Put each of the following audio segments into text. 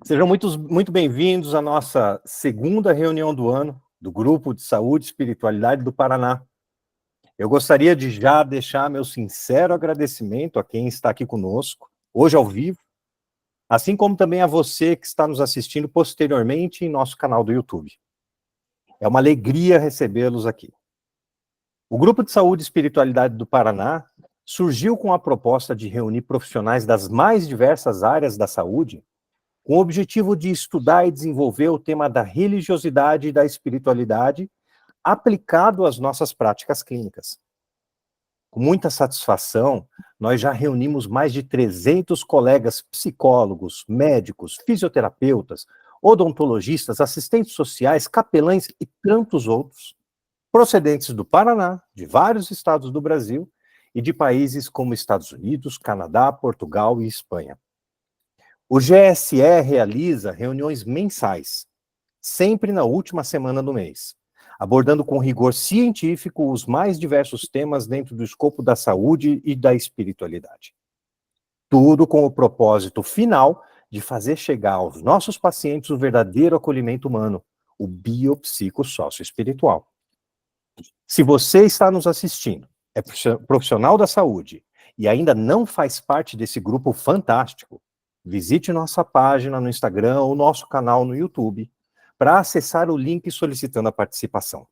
Sejam muito bem-vindos à nossa segunda reunião do ano do Grupo de Saúde e Espiritualidade do Paraná. Eu gostaria de já deixar meu sincero agradecimento a quem está aqui conosco, hoje ao vivo, assim como também a você que está nos assistindo posteriormente em nosso canal do YouTube. É uma alegria recebê-los aqui. O Grupo de Saúde e Espiritualidade do Paraná surgiu com a proposta de reunir profissionais das mais diversas áreas da saúde, com o objetivo de estudar e desenvolver o tema da religiosidade e da espiritualidade aplicado às nossas práticas clínicas. Com muita satisfação, nós já reunimos mais de 300 colegas psicólogos, médicos, fisioterapeutas, odontologistas, assistentes sociais, capelães e tantos outros, procedentes do Paraná, de vários estados do Brasil e de países como Estados Unidos, Canadá, Portugal e Espanha. O GSE realiza reuniões mensais, sempre na última semana do mês, abordando com rigor científico os mais diversos temas dentro do escopo da saúde e da espiritualidade. Tudo com o propósito final de fazer chegar aos nossos pacientes o verdadeiro acolhimento humano, o biopsicossócio-espiritual. Se você está nos assistindo, é profissional da saúde e ainda não faz parte desse grupo fantástico, visite nossa página no Instagram ou nosso canal no YouTube para acessar o link solicitando a participação.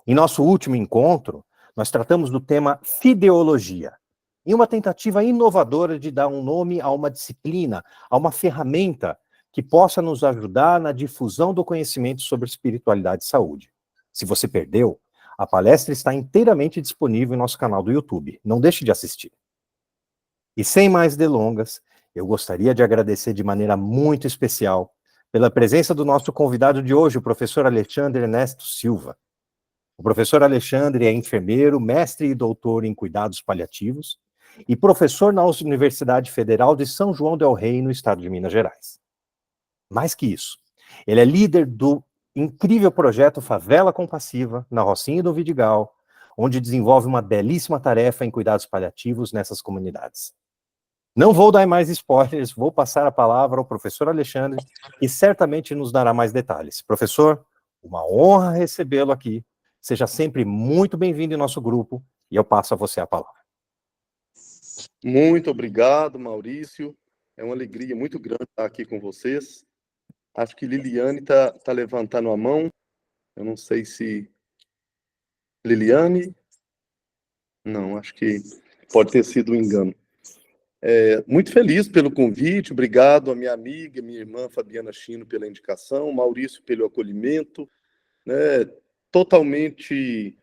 Em nosso último encontro, nós tratamos do tema fideologia, em uma tentativa inovadora de dar um nome a uma disciplina, a uma ferramenta que possa nos ajudar na difusão do conhecimento sobre espiritualidade e saúde. Se você perdeu, a palestra está inteiramente disponível em nosso canal do YouTube. Não deixe de assistir. E sem mais delongas, eu gostaria de agradecer de maneira muito especial pela presença do nosso convidado de hoje, o professor Alexandre Ernesto Silva. O professor Alexandre é enfermeiro, mestre e doutor em cuidados paliativos e professor na Universidade Federal de São João del Rei, no estado de Minas Gerais. Mais que isso, ele é líder do incrível projeto Favela Compassiva, na Rocinha do Vidigal, onde desenvolve uma belíssima tarefa em cuidados paliativos nessas comunidades. Não vou dar mais spoilers, vou passar a palavra ao professor Alexandre, que certamente nos dará mais detalhes. Professor, uma honra recebê-lo aqui. Seja sempre muito bem-vindo em nosso grupo, e eu passo a você a palavra. Muito obrigado, Maurício. É uma alegria muito grande estar aqui com vocês. Acho que Liliane tá levantando a mão. Eu não sei se... Liliane? Não, acho que pode ter sido um engano. Muito feliz pelo convite, obrigado a minha amiga, minha irmã Fabiana Chino pela indicação, Maurício pelo acolhimento, né? Totalmente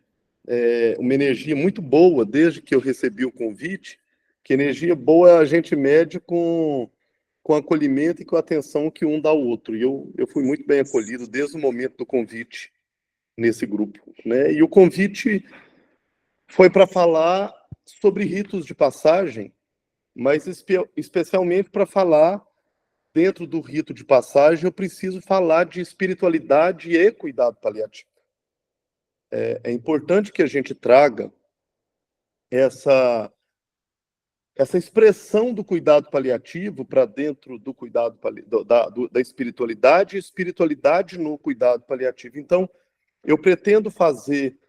uma energia muito boa desde que eu recebi o convite, que energia boa a gente mede com acolhimento e com a atenção que um dá ao outro, e eu fui muito bem acolhido desde o momento do convite nesse grupo, né? E o convite foi para falar sobre ritos de passagem, mas especialmente para falar, dentro do rito de passagem, eu preciso falar de espiritualidade e cuidado paliativo. É importante que a gente traga essa expressão do cuidado paliativo para dentro do cuidado da espiritualidade e espiritualidade no cuidado paliativo. Então, eu pretendo fazer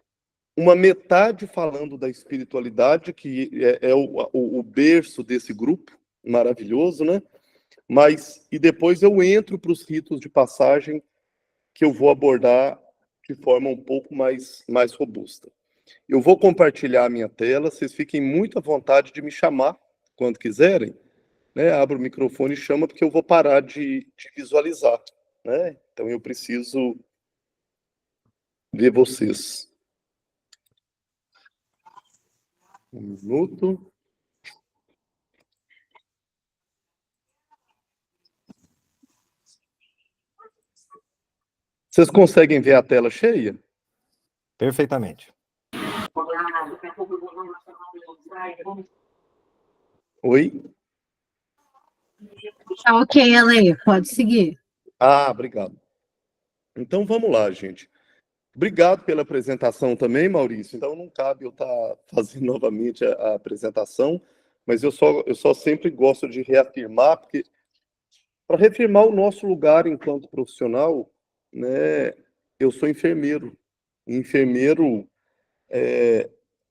uma metade falando da espiritualidade, que é o berço desse grupo maravilhoso, né? E depois eu entro para os ritos de passagem, que eu vou abordar de forma um pouco mais robusta. Eu vou compartilhar a minha tela, vocês fiquem muito à vontade de me chamar quando quiserem, né? Abra o microfone e chama, porque eu vou parar de visualizar, né? Então eu preciso ver vocês. Um minuto. Vocês conseguem ver a tela cheia? Perfeitamente. Oi? Tá ok, Ale, pode seguir. Obrigado. Então vamos lá, gente. Obrigado pela apresentação também, Maurício. Então não cabe eu estar fazendo novamente a apresentação, mas eu só sempre gosto de reafirmar, porque Para reafirmar o nosso lugar enquanto profissional, né, eu sou enfermeiro. E enfermeiro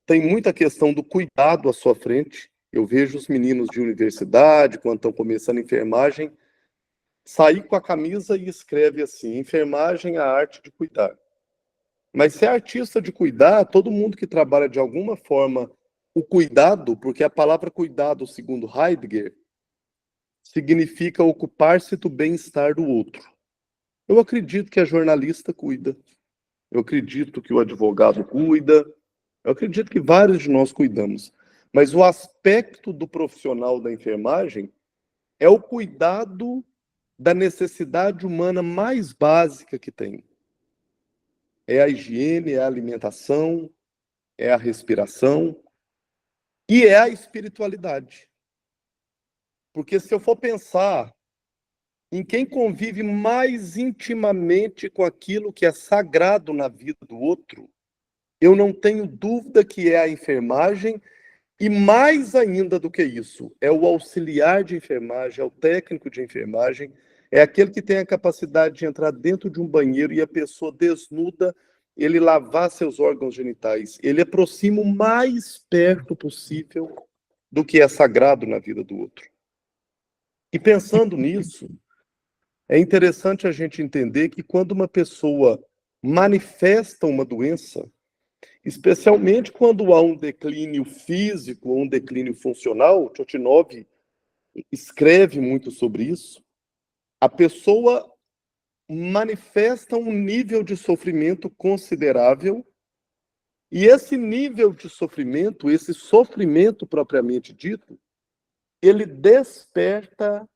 tem muita questão do cuidado à sua frente. Eu vejo os meninos de universidade, quando estão começando a enfermagem, sair com a camisa e escreve assim: enfermagem é a arte de cuidar. Mas ser artista de cuidar, todo mundo que trabalha de alguma forma o cuidado, porque a palavra cuidado, segundo Heidegger, significa ocupar-se do bem-estar do outro. Eu acredito que a jornalista cuida, eu acredito que o advogado cuida, eu acredito que vários de nós cuidamos. Mas o aspecto do profissional da enfermagem é o cuidado da necessidade humana mais básica que tem. É a higiene, é a alimentação, é a respiração e é a espiritualidade. Porque se eu for pensar em quem convive mais intimamente com aquilo que é sagrado na vida do outro, eu não tenho dúvida que é a enfermagem, e mais ainda do que isso, é o auxiliar de enfermagem, é o técnico de enfermagem, é aquele que tem a capacidade de entrar dentro de um banheiro e a pessoa desnuda, ele lavar seus órgãos genitais. Ele aproxima o mais perto possível do que é sagrado na vida do outro. E pensando nisso, é interessante a gente entender que quando uma pessoa manifesta uma doença, especialmente quando há um declínio físico ou um declínio funcional, Tchotinov escreve muito sobre isso, a pessoa manifesta um nível de sofrimento considerável, e esse nível de sofrimento, esse sofrimento propriamente dito, ele desperta,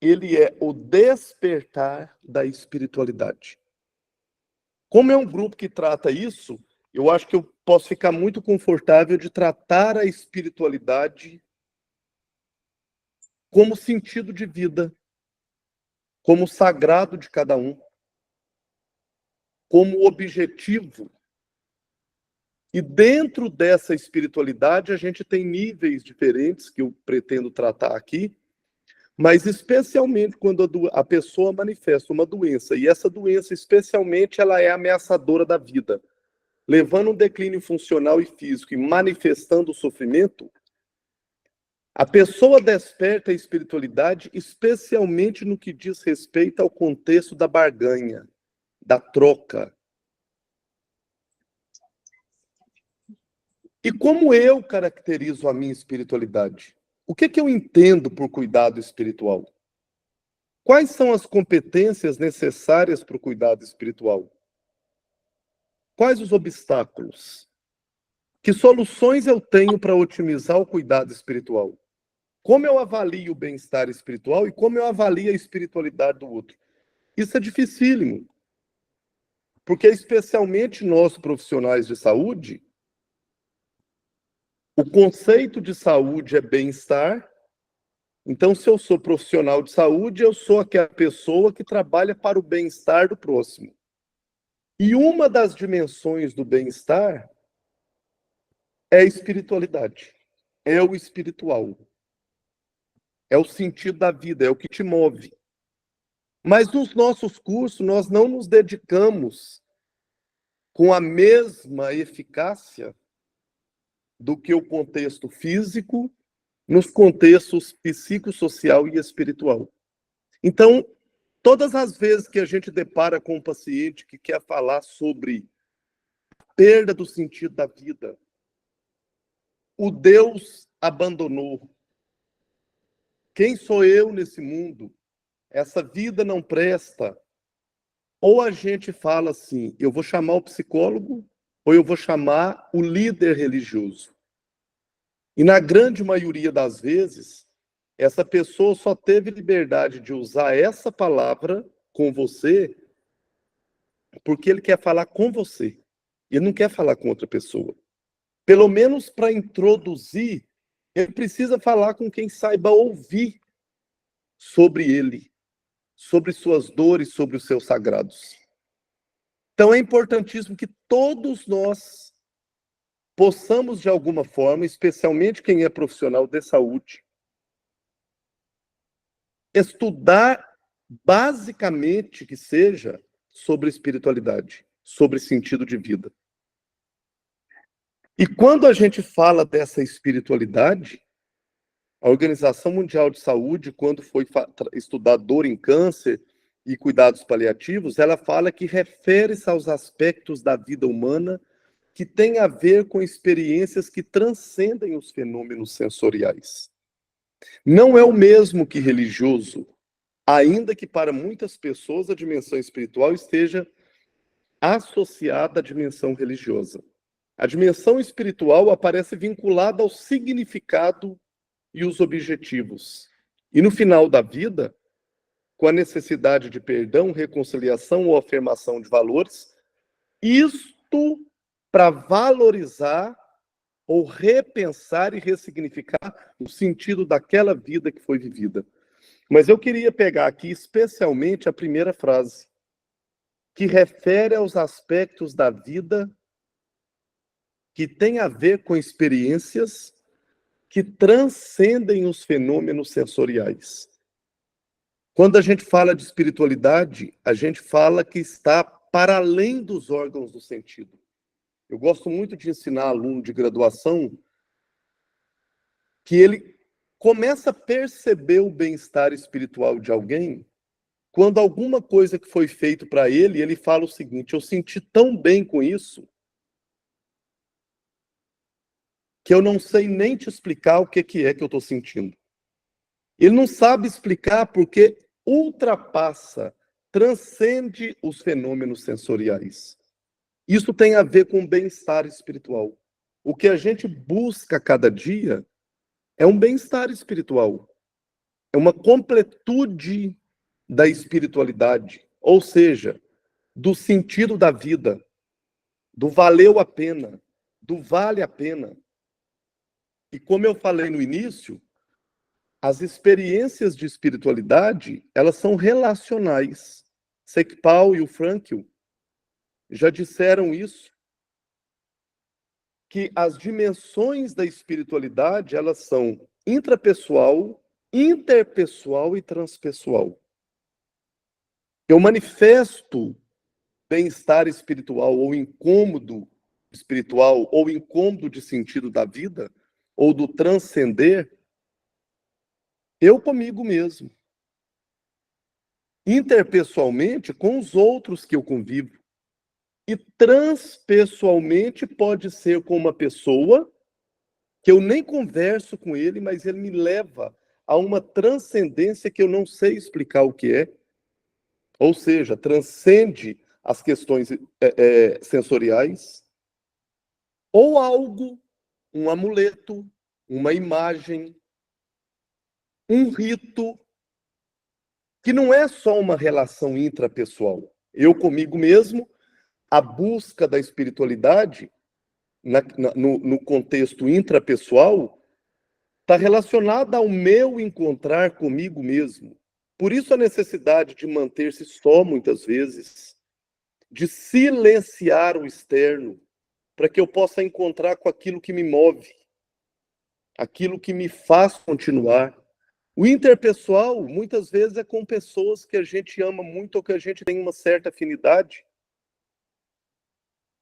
ele é o despertar da espiritualidade. Como é um grupo que trata isso, eu acho que eu posso ficar muito confortável de tratar a espiritualidade como sentido de vida, como sagrado de cada um, como objetivo. E dentro dessa espiritualidade, a gente tem níveis diferentes que eu pretendo tratar aqui, mas especialmente quando a pessoa manifesta uma doença, e essa doença, especialmente, ela é ameaçadora da vida, levando um declínio funcional e físico e manifestando o sofrimento, a pessoa desperta a espiritualidade, especialmente no que diz respeito ao contexto da barganha, da troca. E como eu caracterizo a minha espiritualidade? O que eu entendo por cuidado espiritual? Quais são as competências necessárias para o cuidado espiritual? Quais os obstáculos? Que soluções eu tenho para otimizar o cuidado espiritual? Como eu avalio o bem-estar espiritual e como eu avalio a espiritualidade do outro? Isso é dificílimo. Porque, especialmente nós, profissionais de saúde, o conceito de saúde é bem-estar. Então, se eu sou profissional de saúde, eu sou aquela pessoa que trabalha para o bem-estar do próximo. E uma das dimensões do bem-estar é a espiritualidade, é o espiritual, é o sentido da vida, é o que te move. Mas nos nossos cursos, nós não nos dedicamos com a mesma eficácia do que o contexto físico, nos contextos psicossocial e espiritual. Então, todas as vezes que a gente depara com um paciente que quer falar sobre perda do sentido da vida, o Deus abandonou. Quem sou eu nesse mundo? Essa vida não presta. Ou a gente fala assim, eu vou chamar o psicólogo, ou eu vou chamar o líder religioso. E na grande maioria das vezes, essa pessoa só teve liberdade de usar essa palavra com você porque ele quer falar com você. Ele não quer falar com outra pessoa. Pelo menos para introduzir, ele precisa falar com quem saiba ouvir sobre ele, sobre suas dores, sobre os seus sagrados. Então é importantíssimo que todos nós possamos, de alguma forma, especialmente quem é profissional de saúde, estudar basicamente que seja sobre espiritualidade, sobre sentido de vida. E quando a gente fala dessa espiritualidade, a Organização Mundial de Saúde, quando foi estudar dor em câncer e cuidados paliativos, ela fala que refere-se aos aspectos da vida humana que têm a ver com experiências que transcendem os fenômenos sensoriais. Não é o mesmo que religioso, ainda que para muitas pessoas a dimensão espiritual esteja associada à dimensão religiosa. A dimensão espiritual aparece vinculada ao significado e os objetivos. E no final da vida, com a necessidade de perdão, reconciliação ou afirmação de valores, isto para valorizar ou repensar e ressignificar o sentido daquela vida que foi vivida. Mas eu queria pegar aqui especialmente a primeira frase, que refere aos aspectos da vida que tem a ver com experiências que transcendem os fenômenos sensoriais. Quando a gente fala de espiritualidade, a gente fala que está para além dos órgãos do sentido. Eu gosto muito de ensinar aluno de graduação que ele começa a perceber o bem-estar espiritual de alguém quando alguma coisa que foi feito para ele, ele fala o seguinte: eu senti tão bem com isso que eu não sei nem te explicar o que é que eu estou sentindo. Ele não sabe explicar porque ultrapassa, transcende os fenômenos sensoriais. Isso tem a ver com bem-estar espiritual. O que a gente busca cada dia é um bem-estar espiritual. É uma completude da espiritualidade, ou seja, do sentido da vida, do valeu a pena, do vale a pena. E como eu falei no início, as experiências de espiritualidade, elas são relacionais. Sekpal e o Frankl já disseram isso, que as dimensões da espiritualidade, elas são intrapessoal, interpessoal e transpessoal. Eu manifesto bem-estar espiritual ou incômodo espiritual ou incômodo de sentido da vida ou do transcender, eu comigo mesmo. Interpessoalmente, com os outros que eu convivo. E transpessoalmente pode ser com uma pessoa que eu nem converso com ele, mas ele me leva a uma transcendência que eu não sei explicar o que é. Ou seja, transcende as questões sensoriais. Ou algo, um amuleto, uma imagem, um rito, que não é só uma relação intrapessoal. Eu comigo mesmo, a busca da espiritualidade, no contexto intrapessoal, está relacionada ao meu encontrar comigo mesmo. Por isso a necessidade de manter-se só, muitas vezes, de silenciar o externo, para que eu possa encontrar com aquilo que me move, aquilo que me faz continuar. O interpessoal, muitas vezes, é com pessoas que a gente ama muito ou que a gente tem uma certa afinidade,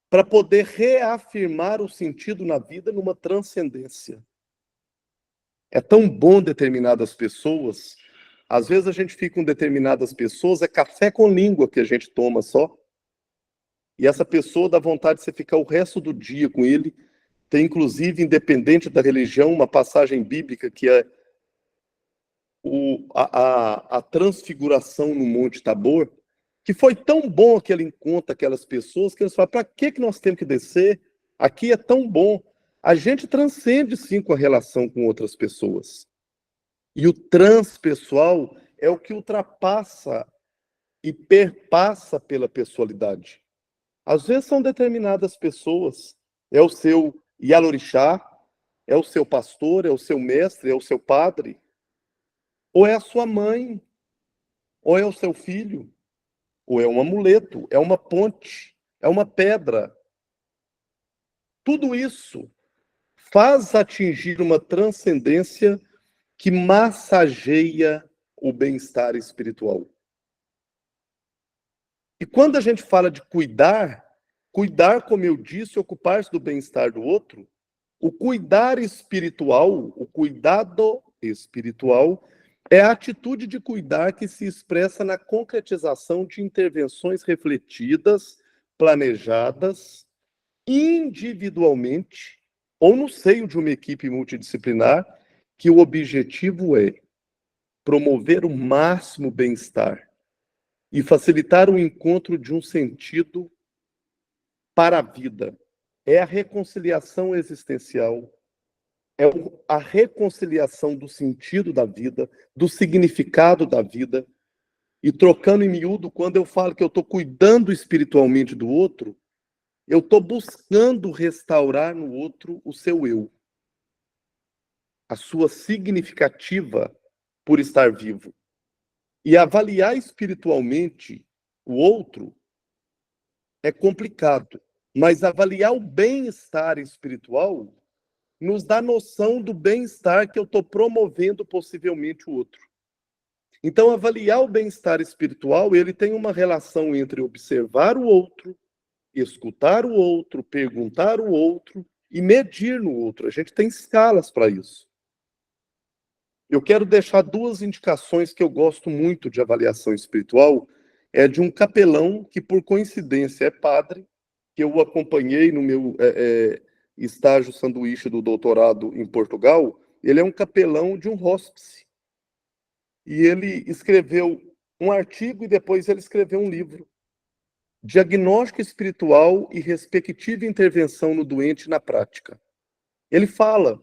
para poder reafirmar o sentido na vida numa transcendência. É tão bom determinadas pessoas, às vezes a gente fica com determinadas pessoas, é café com língua que a gente toma só, e essa pessoa dá vontade de você ficar o resto do dia com ele. Tem, inclusive, independente da religião, uma passagem bíblica que é a transfiguração no Monte Tabor, que foi tão bom aquele encontro, aquelas pessoas, que eles falam: para que nós temos que descer? Aqui é tão bom. A gente transcende, sim, com a relação com outras pessoas. E o transpessoal é o que ultrapassa e perpassa pela pessoalidade. Às vezes são determinadas pessoas, é o seu Yalorixá, é o seu pastor, é o seu mestre, é o seu padre, ou é a sua mãe, ou é o seu filho, ou é um amuleto, é uma ponte, é uma pedra. Tudo isso faz atingir uma transcendência que massageia o bem-estar espiritual. E quando a gente fala de cuidar, como eu disse, ocupar-se do bem-estar do outro, o cuidar espiritual, o cuidado espiritual, é a atitude de cuidar que se expressa na concretização de intervenções refletidas, planejadas, individualmente, ou no seio de uma equipe multidisciplinar, que o objetivo é promover o máximo bem-estar e facilitar o encontro de um sentido para a vida. É a reconciliação existencial, é a reconciliação do sentido da vida, do significado da vida. E trocando em miúdo, quando eu falo que eu estou cuidando espiritualmente do outro, eu estou buscando restaurar no outro o seu eu, a sua significativa por estar vivo. E avaliar espiritualmente o outro é complicado, mas avaliar o bem-estar espiritual nos dá noção do bem-estar que eu estou promovendo possivelmente o outro. Então, avaliar o bem-estar espiritual, ele tem uma relação entre observar o outro, escutar o outro, perguntar o outro e medir no outro. A gente tem escalas para isso. Eu quero deixar duas indicações que eu gosto muito de avaliação espiritual. É de um capelão que, por coincidência, é padre, que eu acompanhei no meu estágio sanduíche do doutorado em Portugal. Ele é um capelão de um hospice. E ele escreveu um artigo e depois ele escreveu um livro. Diagnóstico espiritual e respectiva intervenção no doente na prática. Ele fala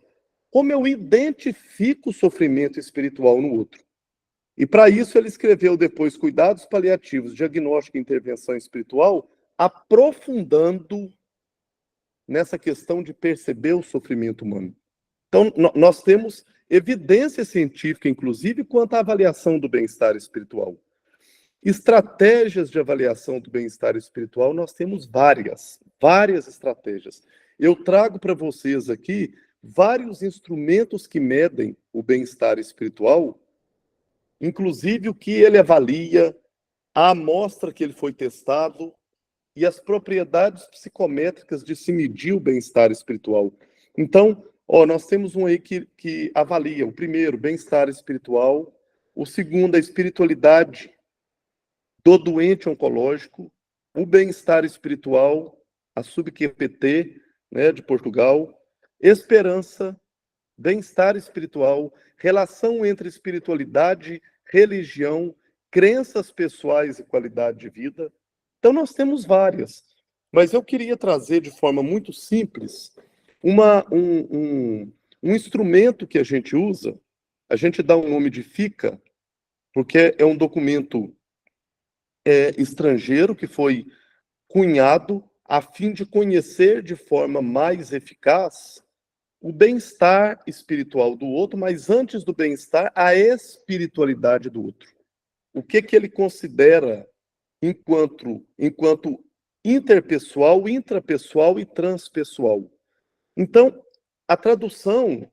como eu identifico o sofrimento espiritual no outro. E para isso ele escreveu depois Cuidados Paliativos, Diagnóstico e Intervenção Espiritual, aprofundando nessa questão de perceber o sofrimento humano. Então, nós temos evidência científica, inclusive, quanto à avaliação do bem-estar espiritual. Estratégias de avaliação do bem-estar espiritual, nós temos várias estratégias. Eu trago para vocês aqui vários instrumentos que medem o bem-estar espiritual, inclusive o que ele avalia, a amostra que ele foi testado e as propriedades psicométricas de se medir o bem-estar espiritual. Então, nós temos um aí que avalia, o primeiro, bem-estar espiritual, o segundo, a espiritualidade do doente oncológico, o bem-estar espiritual, a SubQPT, né, de Portugal, esperança, bem-estar espiritual, relação entre espiritualidade, religião, crenças pessoais e qualidade de vida. Então, nós temos várias. Mas eu queria trazer de forma muito simples um instrumento que a gente usa. A gente dá um nome de FICA, porque é um documento estrangeiro que foi cunhado a fim de conhecer de forma mais eficaz o bem-estar espiritual do outro, mas antes do bem-estar, a espiritualidade do outro. O que ele considera enquanto interpessoal, intrapessoal e transpessoal. Então, a tradução,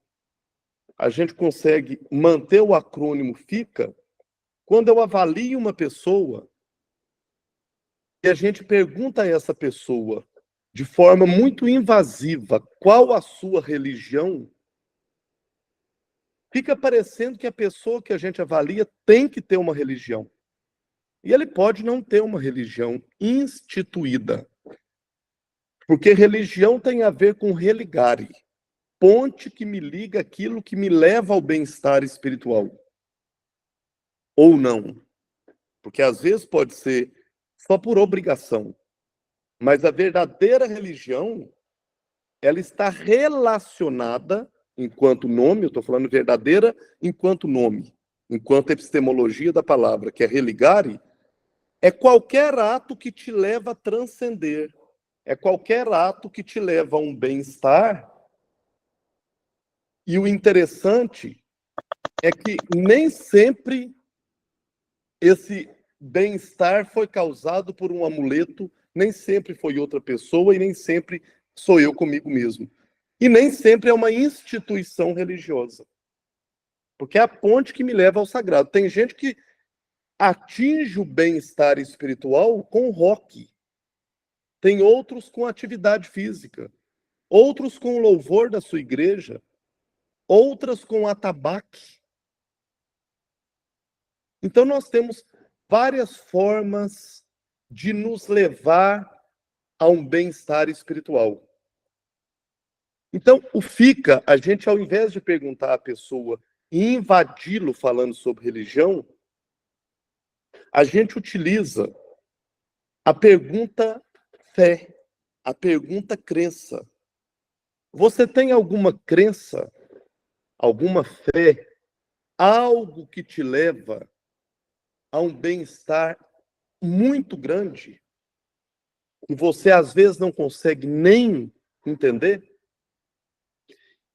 a gente consegue manter o acrônimo FICA quando eu avalio uma pessoa e a gente pergunta a essa pessoa de forma muito invasiva qual a sua religião, fica parecendo que a pessoa que a gente avalia tem que ter uma religião. E ele pode não ter uma religião instituída. Porque religião tem a ver com religare, ponte que me liga aquilo que me leva ao bem-estar espiritual. Ou não. Porque às vezes pode ser só por obrigação. Mas a verdadeira religião, ela está relacionada, enquanto nome, eu estou falando verdadeira enquanto nome, enquanto epistemologia da palavra, que é religare, é qualquer ato que te leva a transcender, é qualquer ato que te leva a um bem-estar. E o interessante é que nem sempre esse bem-estar foi causado por um amuleto, nem sempre foi outra pessoa e nem sempre sou eu comigo mesmo. E nem sempre é uma instituição religiosa. porque é a ponte que me leva ao sagrado. Tem gente que atinge o bem-estar espiritual com rock. Tem outros com atividade física. Outros com o louvor da sua igreja. Outras com atabaque. Então nós temos várias formas de nos levar a um bem-estar espiritual. Então, o fica, a gente, ao invés de perguntar à pessoa e invadi-lo falando sobre religião, a gente utiliza a pergunta fé, a pergunta crença. Você tem alguma crença, alguma fé, algo que te leva a um bem-estar muito grande, e você às vezes não consegue nem entender?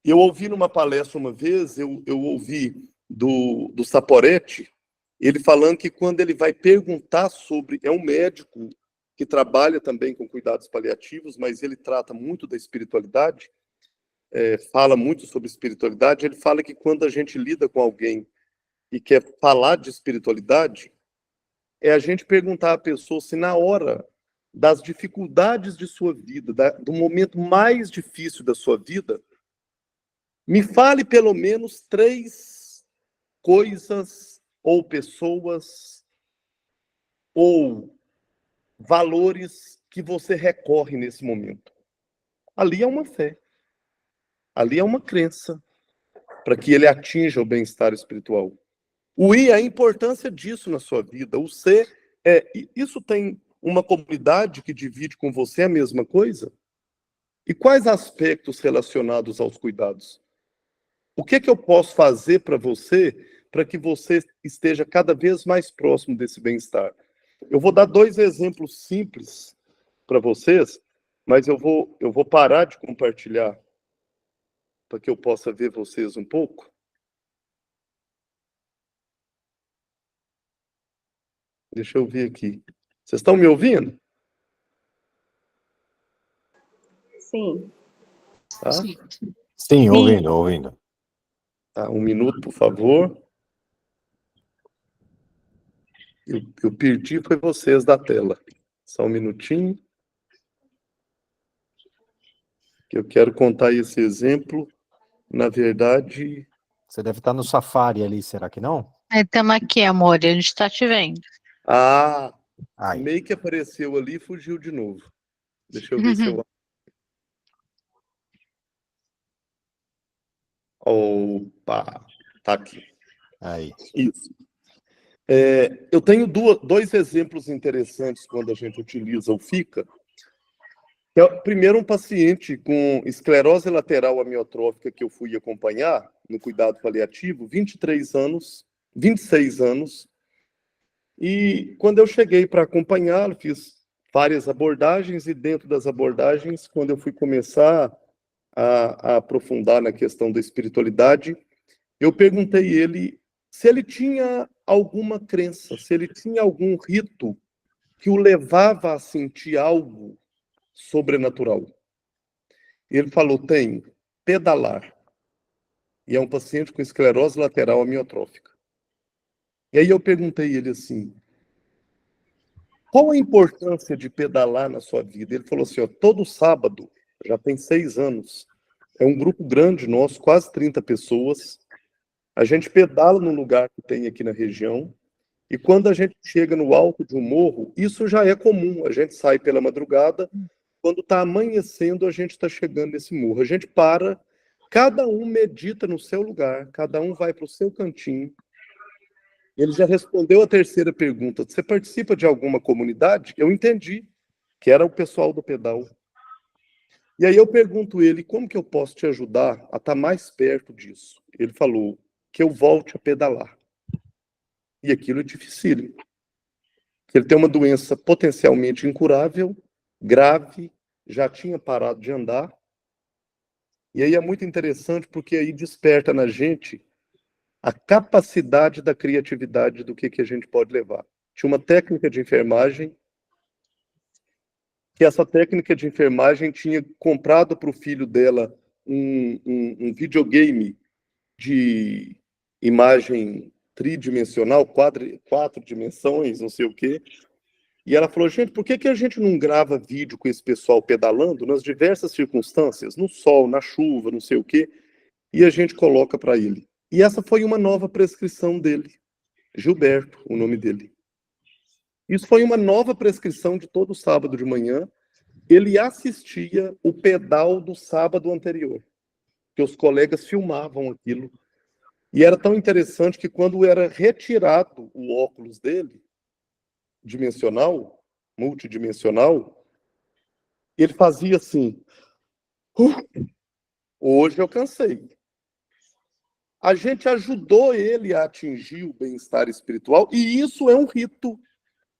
Eu ouvi numa palestra uma vez, eu ouvi do Saporetti, ele falando que quando ele vai perguntar sobre... É um médico que trabalha também com cuidados paliativos, mas ele trata muito da espiritualidade, fala muito sobre espiritualidade. Ele fala que quando a gente lida com alguém e quer falar de espiritualidade, é a gente perguntar à pessoa se na hora das dificuldades de sua vida, do momento mais difícil da sua vida, me fale pelo menos 3 coisas ou pessoas ou valores que você recorre nesse momento. Ali é uma fé. Ali é uma crença para que ele atinja o bem-estar espiritual. O I é a importância disso na sua vida. O C isso tem uma comunidade que divide com você a mesma coisa? E quais aspectos relacionados aos cuidados? O que eu posso fazer para você, para que você esteja cada vez mais próximo desse bem-estar? Eu vou dar 2 exemplos simples para vocês, mas eu vou parar de compartilhar para que eu possa ver vocês um pouco. Deixa eu ver aqui. Vocês estão me ouvindo? Sim. Tá? Sim, ouvindo. Tá, 1 minuto, por favor. Eu perdi foi vocês da tela. Só 1 minutinho. Que eu quero contar esse exemplo. Na verdade... Você deve estar no Safari ali, será que não? Estamos aqui, amor, a gente está te vendo. Meio que apareceu ali e fugiu de novo. Deixa eu ver se eu... Opa! Tá aqui. Aí. Isso. Eu tenho 2 exemplos interessantes quando a gente utiliza o FICA. Primeiro, um paciente com esclerose lateral amiotrófica que eu fui acompanhar no cuidado paliativo, 26 anos. E quando eu cheguei para acompanhá-lo, fiz várias abordagens, e dentro das abordagens, quando eu fui começar a aprofundar na questão da espiritualidade, eu perguntei ele se ele tinha alguma crença, se ele tinha algum rito que o levava a sentir algo sobrenatural. Ele falou, tem pedalar. E é um paciente com esclerose lateral amiotrófica. E aí eu perguntei ele assim, qual a importância de pedalar na sua vida? Ele falou assim, todo sábado, já tem 6 anos, é um grupo grande nosso, quase 30 pessoas, a gente pedala num lugar que tem aqui na região, e quando a gente chega no alto de um morro, isso já é comum, a gente sai pela madrugada, quando está amanhecendo, a gente está chegando nesse morro. A gente para, cada um medita no seu lugar, cada um vai para o seu cantinho. Ele já respondeu a 3ª pergunta. Você participa de alguma comunidade? Eu entendi que era o pessoal do pedal. E aí eu pergunto ele, como que eu posso te ajudar a estar mais perto disso? Ele falou, que eu volte a pedalar. E aquilo é dificílimo. Ele tem uma doença potencialmente incurável, grave, já tinha parado de andar. E aí é muito interessante, porque aí desperta na gente a capacidade da criatividade do que a gente pode levar. Tinha uma técnica de enfermagem, que essa técnica de enfermagem tinha comprado para o filho dela um videogame de imagem tridimensional, quatro dimensões, não sei o quê. E ela falou, gente, por que a gente não grava vídeo com esse pessoal pedalando nas diversas circunstâncias, no sol, na chuva, não sei o quê, e a gente coloca para ele. E essa foi uma nova prescrição dele. Gilberto, o nome dele. Isso foi uma nova prescrição de todo sábado de manhã. Ele assistia o pedal do sábado anterior, que os colegas filmavam aquilo. E era tão interessante que quando era retirado o óculos dele, dimensional, multidimensional, ele fazia assim, hoje eu cansei. A gente ajudou ele a atingir o bem-estar espiritual, e isso é um rito.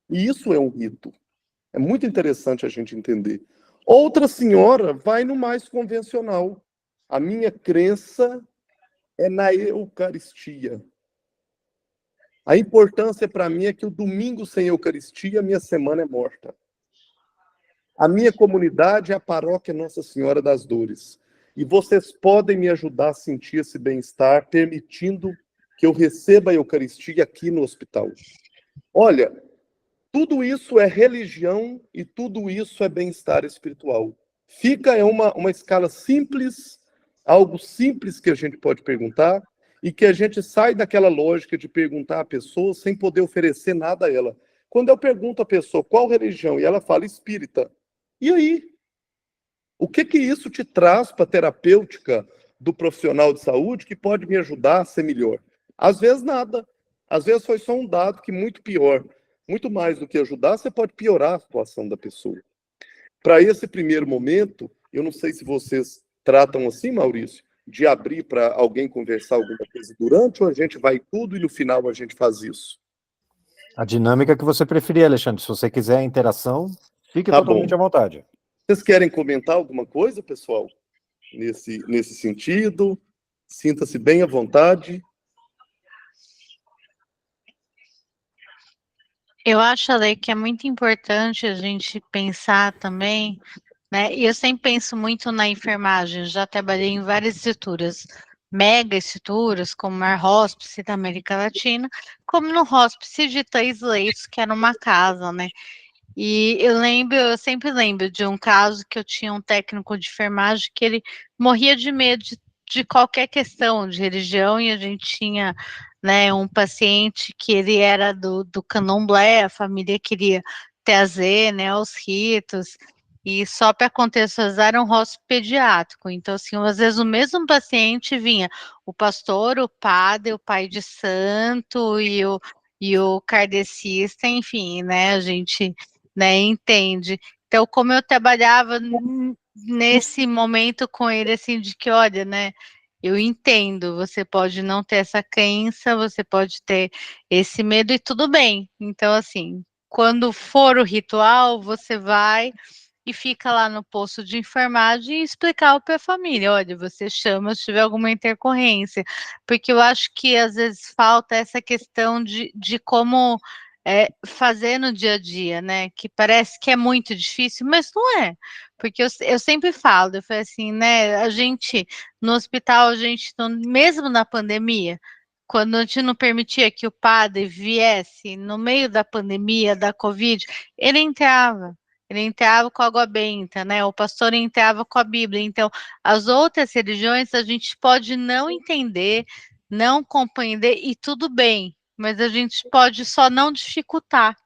E isso é um rito. É muito interessante a gente entender. Outra senhora vai no mais convencional. A minha crença é na Eucaristia. A importância para mim é que o domingo sem Eucaristia, minha semana é morta. A minha comunidade é a paróquia Nossa Senhora das Dores. E vocês podem me ajudar a sentir esse bem-estar, permitindo que eu receba a Eucaristia aqui no hospital. Olha, tudo isso é religião e tudo isso é bem-estar espiritual. É uma escala simples, algo simples que a gente pode perguntar, e que a gente sai daquela lógica de perguntar a pessoa sem poder oferecer nada a ela. Quando eu pergunto à pessoa qual religião, e ela fala espírita, e aí? O que isso te traz para a terapêutica do profissional de saúde que pode me ajudar a ser melhor? Às vezes nada. Às vezes foi só um dado que muito pior. Muito mais do que ajudar, você pode piorar a situação da pessoa. Para esse primeiro momento, eu não sei se vocês tratam assim, Maurício, de abrir para alguém conversar alguma coisa durante, ou a gente vai tudo e no final a gente faz isso? A dinâmica que você preferir, Alexandre. Se você quiser a interação, fique totalmente à vontade. Vocês querem comentar alguma coisa, pessoal? Nesse sentido? Sinta-se bem à vontade. Eu acho, Ale, que é muito importante a gente pensar também, né? E eu sempre penso muito na enfermagem, já trabalhei em várias estruturas, mega estruturas, como Mar Hospice da América Latina, como no Hospice de 3 leitos, que era uma casa, né? E eu sempre lembro de um caso que eu tinha um técnico de enfermagem que ele morria de medo de qualquer questão de religião, e a gente tinha, né, um paciente que ele era do candomblé, a família queria trazer, né, os ritos, e só para contextualizar, era um hospital pediátrico. Então, assim, às vezes o mesmo paciente vinha o pastor, o padre, o pai de santo e o kardecista, enfim, né, a gente, né, entende. Então, como eu trabalhava nesse momento com ele, assim, de que, olha, né, eu entendo, você pode não ter essa crença, você pode ter esse medo e tudo bem. Então, assim, quando for o ritual, você vai e fica lá no posto de enfermagem e explicar para a família, olha, você chama se tiver alguma intercorrência, porque eu acho que às vezes falta essa questão de como fazer no dia a dia, né, que parece que é muito difícil, mas não é, porque eu sempre falo, eu falei assim, né, a gente, no hospital, a gente, mesmo na pandemia, quando a gente não permitia que o padre viesse no meio da pandemia, da Covid, ele entrava com água benta, né? O pastor entrava com a Bíblia. Então, as outras religiões a gente pode não entender, não compreender e tudo bem, mas a gente pode só não dificultar.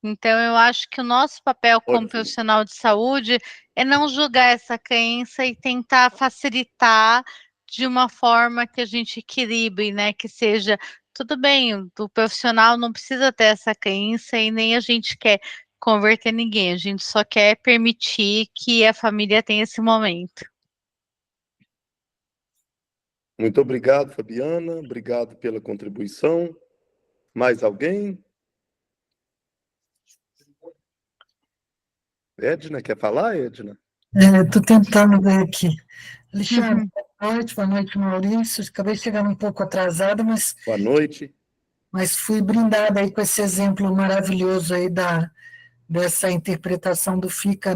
Então, eu acho que o nosso papel como profissional de saúde é não julgar essa crença e tentar facilitar de uma forma que a gente equilibre, né? Que seja tudo bem, o profissional não precisa ter essa crença e nem a gente quer converter ninguém, a gente só quer permitir que a família tenha esse momento. Muito obrigado, Fabiana. Obrigado pela contribuição. Mais alguém? Edna, quer falar, Edna? Estou tentando ver aqui. Alexandre, boa noite, Maurício. Acabei chegando um pouco atrasada, mas... Boa noite. Mas fui brindada aí com esse exemplo maravilhoso aí dessa interpretação do FICA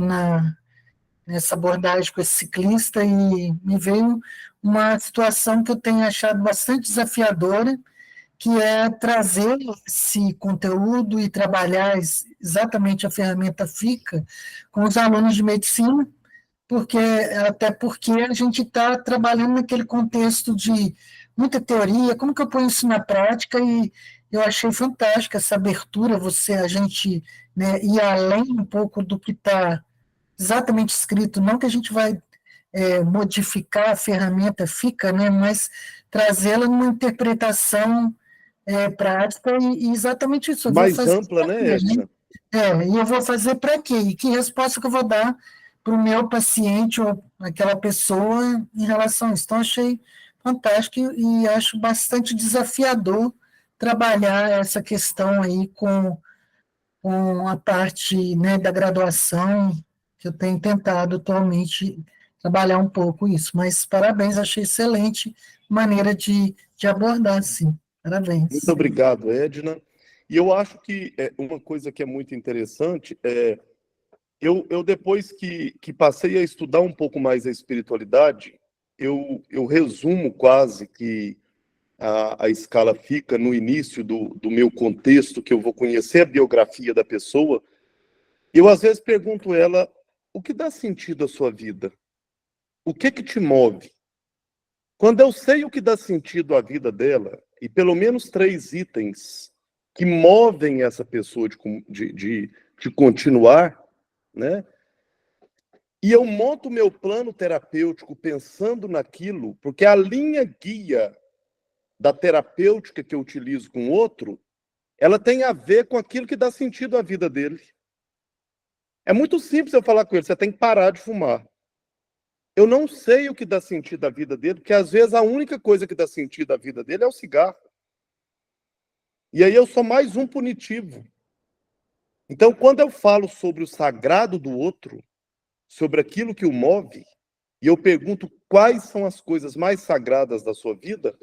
nessa abordagem com esse ciclista, e me veio uma situação que eu tenho achado bastante desafiadora, que é trazer esse conteúdo e trabalhar exatamente a ferramenta FICA com os alunos de medicina, até porque a gente está trabalhando naquele contexto de muita teoria, como que eu ponho isso na prática, e eu achei fantástica essa abertura, a gente, né, ir além um pouco do que está exatamente escrito, não que a gente vai modificar a ferramenta FICA, né, mas trazê-la numa interpretação prática, e exatamente isso. Eu vou Mais fazer ampla, né, Edna? e eu vou fazer para quê? E que resposta que eu vou dar para o meu paciente ou aquela pessoa em relação a isso? Então, achei fantástico e acho bastante desafiador trabalhar essa questão aí com a parte, né, da graduação, que eu tenho tentado atualmente trabalhar um pouco isso. Mas parabéns, achei excelente maneira de abordar, sim. Parabéns. Muito obrigado, Edna. E eu acho que uma coisa que é muito interessante eu depois que passei a estudar um pouco mais a espiritualidade, eu resumo quase que a escala fica no início do meu contexto, que eu vou conhecer a biografia da pessoa. Eu, às vezes, pergunto a ela, o que dá sentido à sua vida? O que te move? Quando eu sei o que dá sentido à vida dela, e pelo menos 3 itens que movem essa pessoa de continuar, né? E eu monto o meu plano terapêutico pensando naquilo, porque a linha guia da terapêutica que eu utilizo com o outro, ela tem a ver com aquilo que dá sentido à vida dele. É muito simples eu falar com ele, você tem que parar de fumar. Eu não sei o que dá sentido à vida dele, porque às vezes a única coisa que dá sentido à vida dele é o cigarro. E aí eu sou mais um punitivo. Então, quando eu falo sobre o sagrado do outro, sobre aquilo que o move, e eu pergunto quais são as coisas mais sagradas da sua vida,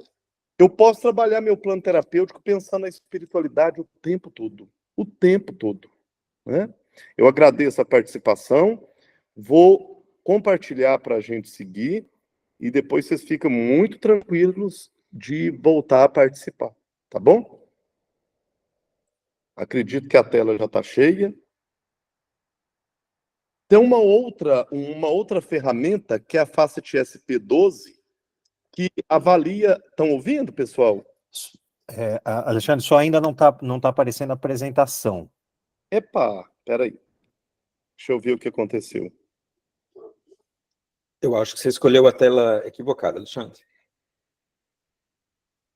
eu posso trabalhar meu plano terapêutico pensando na espiritualidade o tempo todo. O tempo todo. Né? Eu agradeço a participação, vou compartilhar para a gente seguir, e depois vocês ficam muito tranquilos de voltar a participar. Tá bom? Acredito que a tela já está cheia. Tem uma outra ferramenta, que é a Facet SP12, que avalia... Estão ouvindo, pessoal? Alexandre, só ainda não tá aparecendo a apresentação. Epa, peraí. Deixa eu ver o que aconteceu. Eu acho que você escolheu a tela equivocada, Alexandre.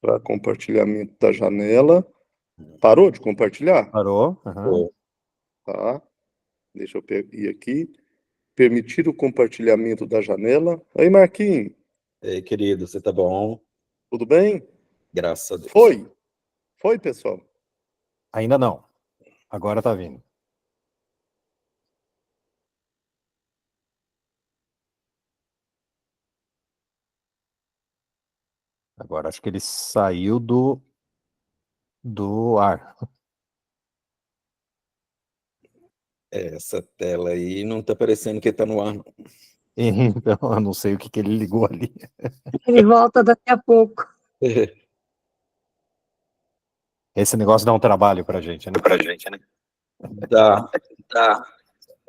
Para compartilhamento da janela. Parou de compartilhar? Parou? Uhum. Tá. Deixa eu ir aqui. Permitir o compartilhamento da janela. Aí, Marquinhos. Ei, querido, você tá bom? Tudo bem? Graças a Deus. Foi, pessoal? Ainda não. Agora tá vindo. Agora acho que ele saiu do ar. Essa tela aí não tá parecendo que tá no ar, não. Então, eu não sei o que ele ligou ali. Ele volta daqui a pouco. Esse negócio dá um trabalho pra gente, né? Dá.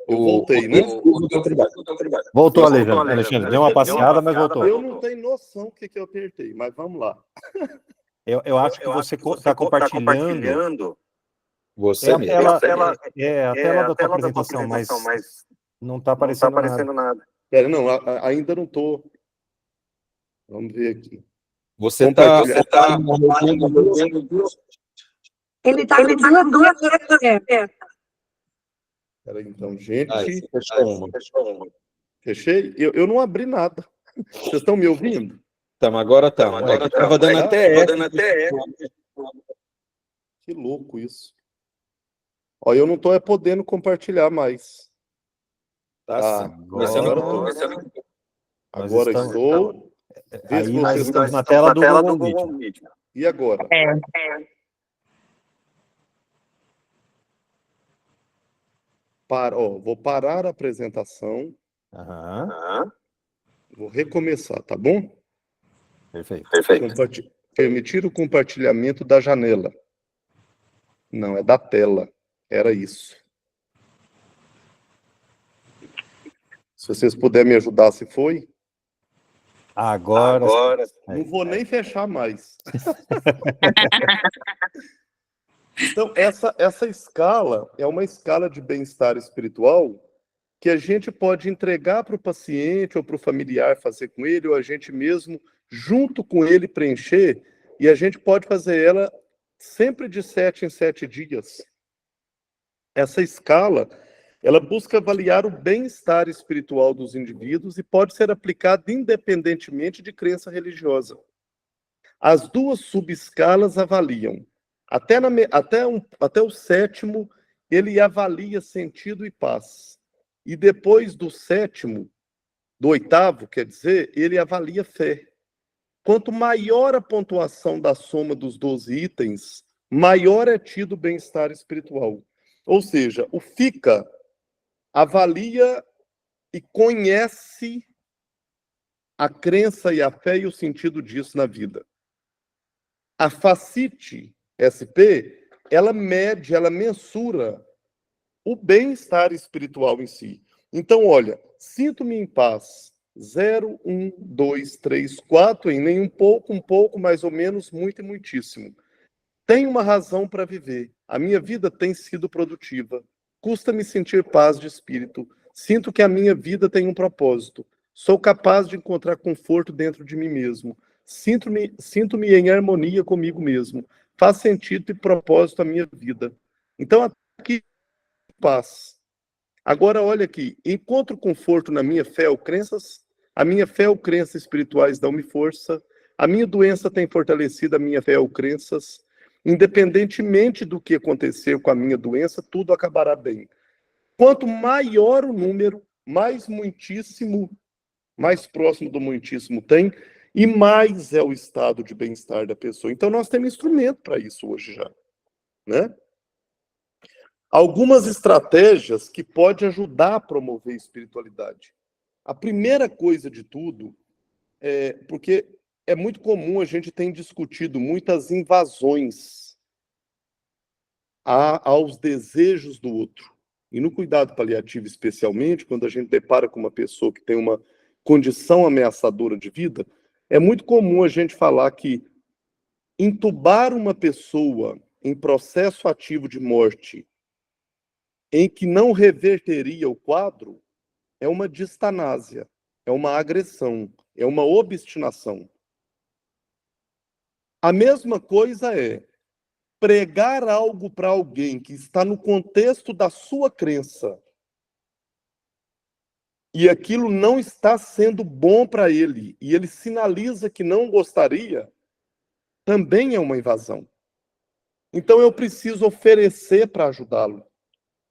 Eu voltei, né? Voltou, Alexandre. Deu uma passeada, mas voltou. Eu não tenho noção o que eu apertei, mas vamos lá. Eu acho que você está compartilhando. Você a mesmo. tela da tua apresentação, mas não está aparecendo nada. Pera, não, ainda não estou. Vamos ver aqui. Você tá Ele está com duas letras. Peraí, então, gente. fechou uma. Fechei? Eu não abri nada. Vocês estão me ouvindo? Agora estamos. Estava dando até Que louco isso. Ó, eu não estou podendo compartilhar mais. Agora estou. Aí nós estamos na tela do Google Meet. E agora? Vou parar a apresentação. Aham, Vou recomeçar, tá bom? perfeito. Permitir o compartilhamento da janela. Não, é da tela. Era isso. Se vocês puderem me ajudar, se foi. Agora. Não vou nem fechar mais. Então, essa escala é uma escala de bem-estar espiritual que a gente pode entregar para o paciente ou para o familiar fazer com ele, ou a gente mesmo, junto com ele, preencher, e a gente pode fazer ela sempre de 7 em 7 dias. Essa escala, ela busca avaliar o bem-estar espiritual dos indivíduos e pode ser aplicada independentemente de crença religiosa. As duas subescalas avaliam. Até o 7º, ele avalia sentido e paz. E depois do 7º, do 8º, quer dizer, ele avalia fé. Quanto maior a pontuação da soma dos 12 itens, maior é tido o bem-estar espiritual. Ou seja, o FICA avalia e conhece a crença e a fé e o sentido disso na vida. A FACIT SP, ela mede, ela mensura o bem-estar espiritual em si. Então, olha, sinto-me em paz. 0, 1, 2, 3, 4, em nem um pouco, mais ou menos, muito e muitíssimo. Tenho uma razão para viver. A minha vida tem sido produtiva. Custa-me sentir paz de espírito. Sinto que a minha vida tem um propósito. Sou capaz de encontrar conforto dentro de mim mesmo. Sinto-me em harmonia comigo mesmo. Faz sentido e propósito a minha vida. Então, aqui, paz. Agora, olha aqui. Encontro conforto na minha fé ou crenças. A minha fé ou crenças espirituais dão-me força. A minha doença tem fortalecido a minha fé ou crenças. Independentemente do que acontecer com a minha doença, tudo acabará bem. Quanto maior o número, mais muitíssimo, mais próximo do muitíssimo tem, e mais é o estado de bem-estar da pessoa. Então, nós temos instrumento para isso hoje já, né? Algumas estratégias que podem ajudar a promover a espiritualidade. A primeira coisa de tudo porque é muito comum, a gente tem discutido muitas invasões aos desejos do outro. E no cuidado paliativo, especialmente, quando a gente depara com uma pessoa que tem uma condição ameaçadora de vida, é muito comum a gente falar que entubar uma pessoa em processo ativo de morte em que não reverteria o quadro é uma distanásia, é uma agressão, é uma obstinação. A mesma coisa é pregar algo para alguém que está no contexto da sua crença e aquilo não está sendo bom para ele e ele sinaliza que não gostaria, também é uma invasão. Então eu preciso oferecer para ajudá-lo.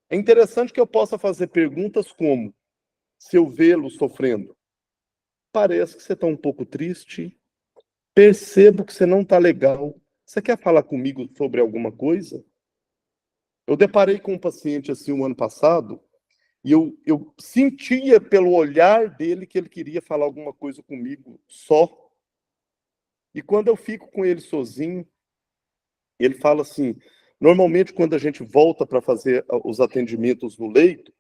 É interessante que eu possa fazer perguntas como: se eu vê-lo sofrendo, parece que você está um pouco triste, percebo que você não está legal, você quer falar comigo sobre alguma coisa? Eu deparei com um paciente assim um ano passado, e eu sentia pelo olhar dele que ele queria falar alguma coisa comigo só. E quando eu fico com ele sozinho, ele fala assim, normalmente quando a gente volta para fazer os atendimentos no leito,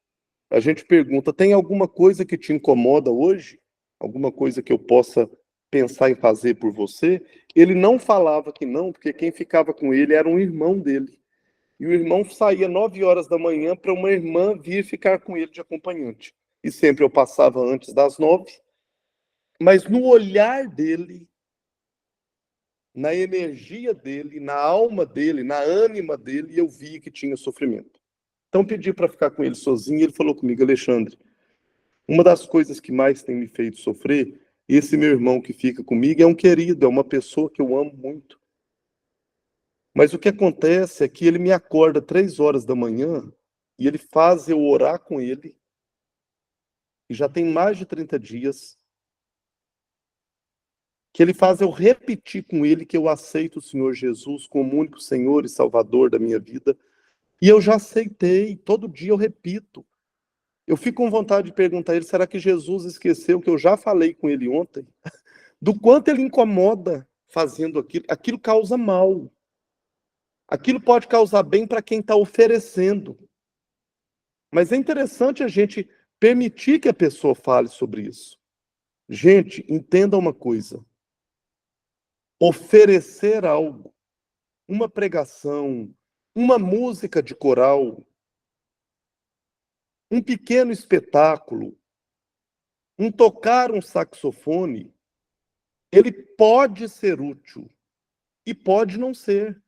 a gente pergunta: tem alguma coisa que te incomoda hoje? Alguma coisa que eu possa pensar em fazer por você? Ele não falava que não, porque quem ficava com ele era um irmão dele. E o irmão saía 9 horas da manhã para uma irmã vir ficar com ele de acompanhante. E sempre eu passava antes das 9. Mas no olhar dele, na energia dele, na alma dele, na ânima dele, eu via que tinha sofrimento. Então pedi para ficar com ele sozinho e ele falou comigo: Alexandre, uma das coisas que mais tem me feito sofrer, esse meu irmão que fica comigo é um querido, é uma pessoa que eu amo muito. Mas o que acontece é que ele me acorda 3 horas da manhã e ele faz eu orar com ele, e já tem mais de 30 dias, que ele faz eu repetir com ele que eu aceito o Senhor Jesus como único Senhor e Salvador da minha vida. E eu já aceitei, todo dia eu repito. Eu fico com vontade de perguntar a ele, será que Jesus esqueceu que eu já falei com ele ontem? Do quanto ele incomoda fazendo aquilo. Aquilo causa mal. Aquilo pode causar bem para quem está oferecendo. Mas é interessante a gente permitir que a pessoa fale sobre isso. Gente, entenda uma coisa. Oferecer algo, uma pregação, uma música de coral, um pequeno espetáculo, tocar um saxofone, ele pode ser útil e pode não ser.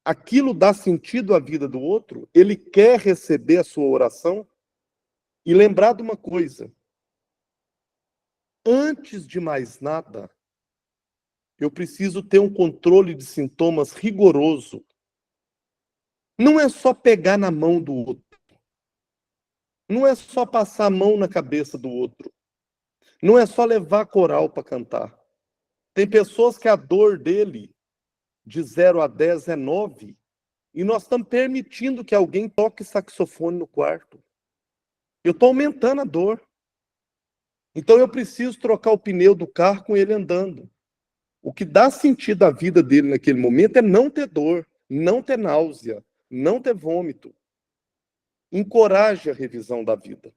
Aquilo dá sentido à vida do outro, ele quer receber a sua oração. E lembrar de uma coisa, antes de mais nada, eu preciso ter um controle de sintomas rigoroso. Não é só pegar na mão do outro. Não é só passar a mão na cabeça do outro. Não é só levar coral para cantar. Tem pessoas que a dor dele, de 0 a 10, é 9. E nós estamos permitindo que alguém toque saxofone no quarto. Eu estou aumentando a dor. Então eu preciso trocar o pneu do carro com ele andando. O que dá sentido à vida dele naquele momento é não ter dor, não ter náusea, não ter vômito. Encoraje a revisão da vida,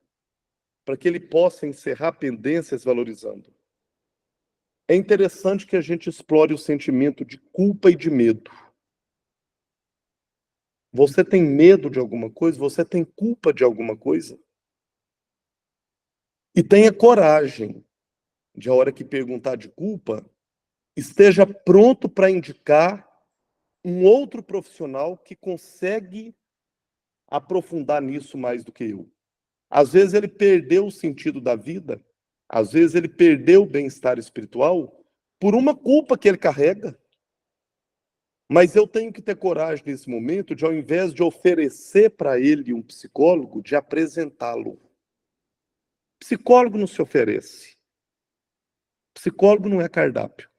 para que ele possa encerrar pendências valorizando. É interessante que a gente explore o sentimento de culpa e de medo. Você tem medo de alguma coisa? Você tem culpa de alguma coisa? E tenha coragem de, a hora que perguntar de culpa, esteja pronto para indicar um outro profissional que consegue aprofundar nisso mais do que eu. Às vezes ele perdeu o sentido da vida, às vezes ele perdeu o bem-estar espiritual por uma culpa que ele carrega. Mas eu tenho que ter coragem nesse momento de, ao invés de oferecer para ele um psicólogo, de apresentá-lo. Psicólogo não se oferece. Psicólogo não é cardápio.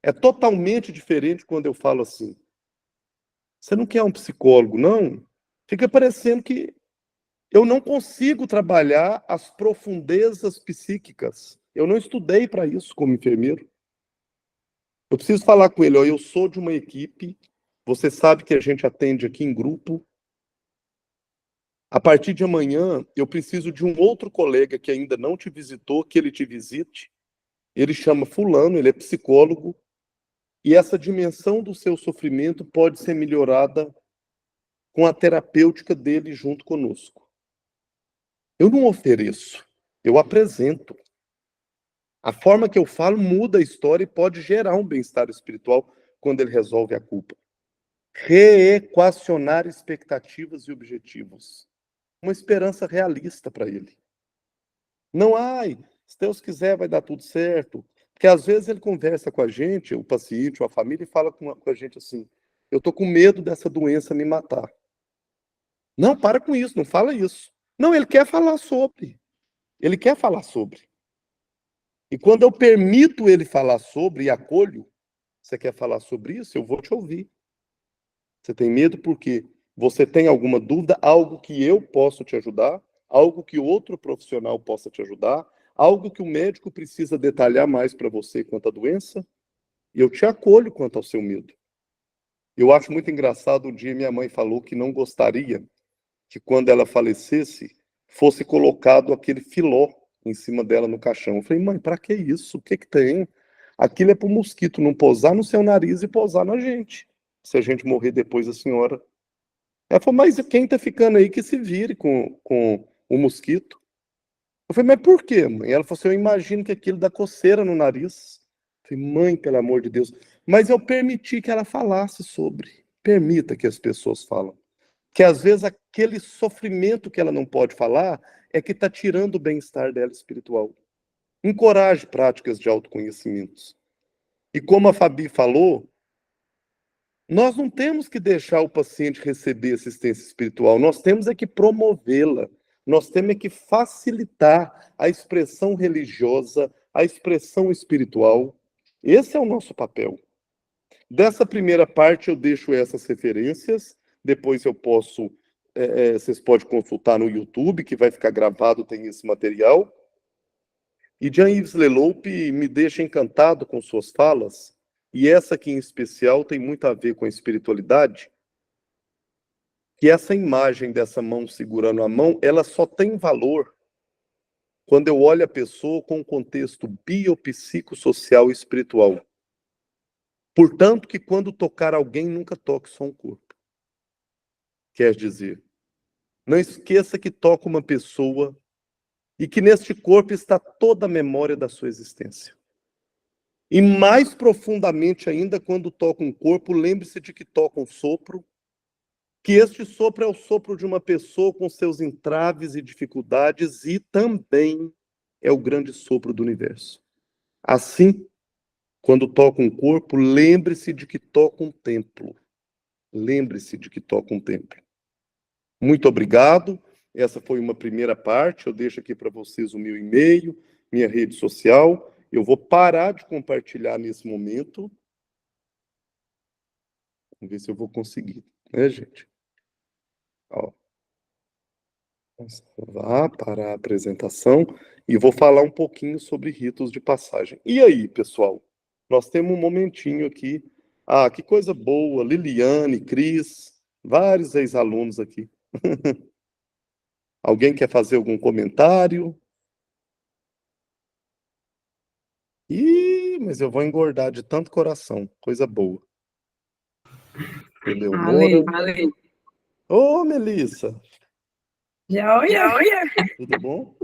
É totalmente diferente quando eu falo assim. Você não quer um psicólogo, não? Fica parecendo que eu não consigo trabalhar as profundezas psíquicas. Eu não estudei para isso como enfermeiro. Eu preciso falar com ele, ó, eu sou de uma equipe, você sabe que a gente atende aqui em grupo. A partir de amanhã, eu preciso de um outro colega que ainda não te visitou, que ele te visite. Ele chama fulano, ele é psicólogo, e essa dimensão do seu sofrimento pode ser melhorada com a terapêutica dele junto conosco. Eu não ofereço, eu apresento. A forma que eu falo muda a história e pode gerar um bem-estar espiritual quando ele resolve a culpa. Reequacionar expectativas e objetivos. Uma esperança realista para ele. Não, se Deus quiser vai dar tudo certo. Porque às vezes ele conversa com a gente, o paciente ou a família, e fala com a gente assim, eu estou com medo dessa doença me matar. Não, para com isso, não fala isso. Não, ele quer falar sobre. Ele quer falar sobre. E quando eu permito ele falar sobre e acolho, você quer falar sobre isso? Eu vou te ouvir. Você tem medo porque você tem alguma dúvida, algo que eu posso te ajudar, algo que outro profissional possa te ajudar, algo que o médico precisa detalhar mais para você quanto à doença, e eu te acolho quanto ao seu medo. Eu acho muito engraçado, um dia minha mãe falou que não gostaria que quando ela falecesse, fosse colocado aquele filó em cima dela no caixão. Eu falei, mãe, para que isso? O que tem? Aquilo é para o mosquito não pousar no seu nariz e pousar na gente. Se a gente morrer depois da senhora. Ela falou, mas quem está ficando aí que se vire com o mosquito? Eu falei, mas por quê, mãe? Ela falou assim, eu imagino que aquilo dá coceira no nariz. Eu falei, mãe, pelo amor de Deus. Mas eu permiti que ela falasse sobre. Permita que as pessoas falem. Que às vezes aquele sofrimento que ela não pode falar é que está tirando o bem-estar dela espiritual. Encoraje práticas de autoconhecimentos. E como a Fabi falou, nós não temos que deixar o paciente receber assistência espiritual, nós temos é que promovê-la, nós temos é que facilitar a expressão religiosa, a expressão espiritual. Esse é o nosso papel. Dessa primeira parte eu deixo essas referências, depois eu posso vocês podem consultar no YouTube, que vai ficar gravado, tem esse material. E Jean-Yves Leloup me deixa encantado com suas falas, e essa aqui em especial tem muito a ver com a espiritualidade, que essa imagem dessa mão segurando a mão, ela só tem valor quando eu olho a pessoa com o contexto biopsicossocial e espiritual. Portanto, que quando tocar alguém, nunca toque só um corpo. Quer dizer, não esqueça que toca uma pessoa e que neste corpo está toda a memória da sua existência. E mais profundamente ainda, quando toca um corpo, lembre-se de que toca um sopro, que este sopro é o sopro de uma pessoa com seus entraves e dificuldades e também é o grande sopro do universo. Assim, quando toca um corpo, lembre-se de que toca um templo. Lembre-se de que toca um templo. Muito obrigado. Essa foi uma primeira parte. Eu deixo aqui para vocês o meu e-mail, minha rede social. Eu vou parar de compartilhar nesse momento. Vamos ver se eu vou conseguir, né, gente? Ó. Vá para a apresentação e vou falar um pouquinho sobre ritos de passagem. E aí, pessoal? Nós temos um momentinho aqui. Ah, que coisa boa. Liliane, Cris, vários ex-alunos aqui. Alguém quer fazer algum comentário? Ih, mas eu vou engordar de tanto coração. Coisa boa. Ale. Ô, Melissa. Joia. Tudo bom?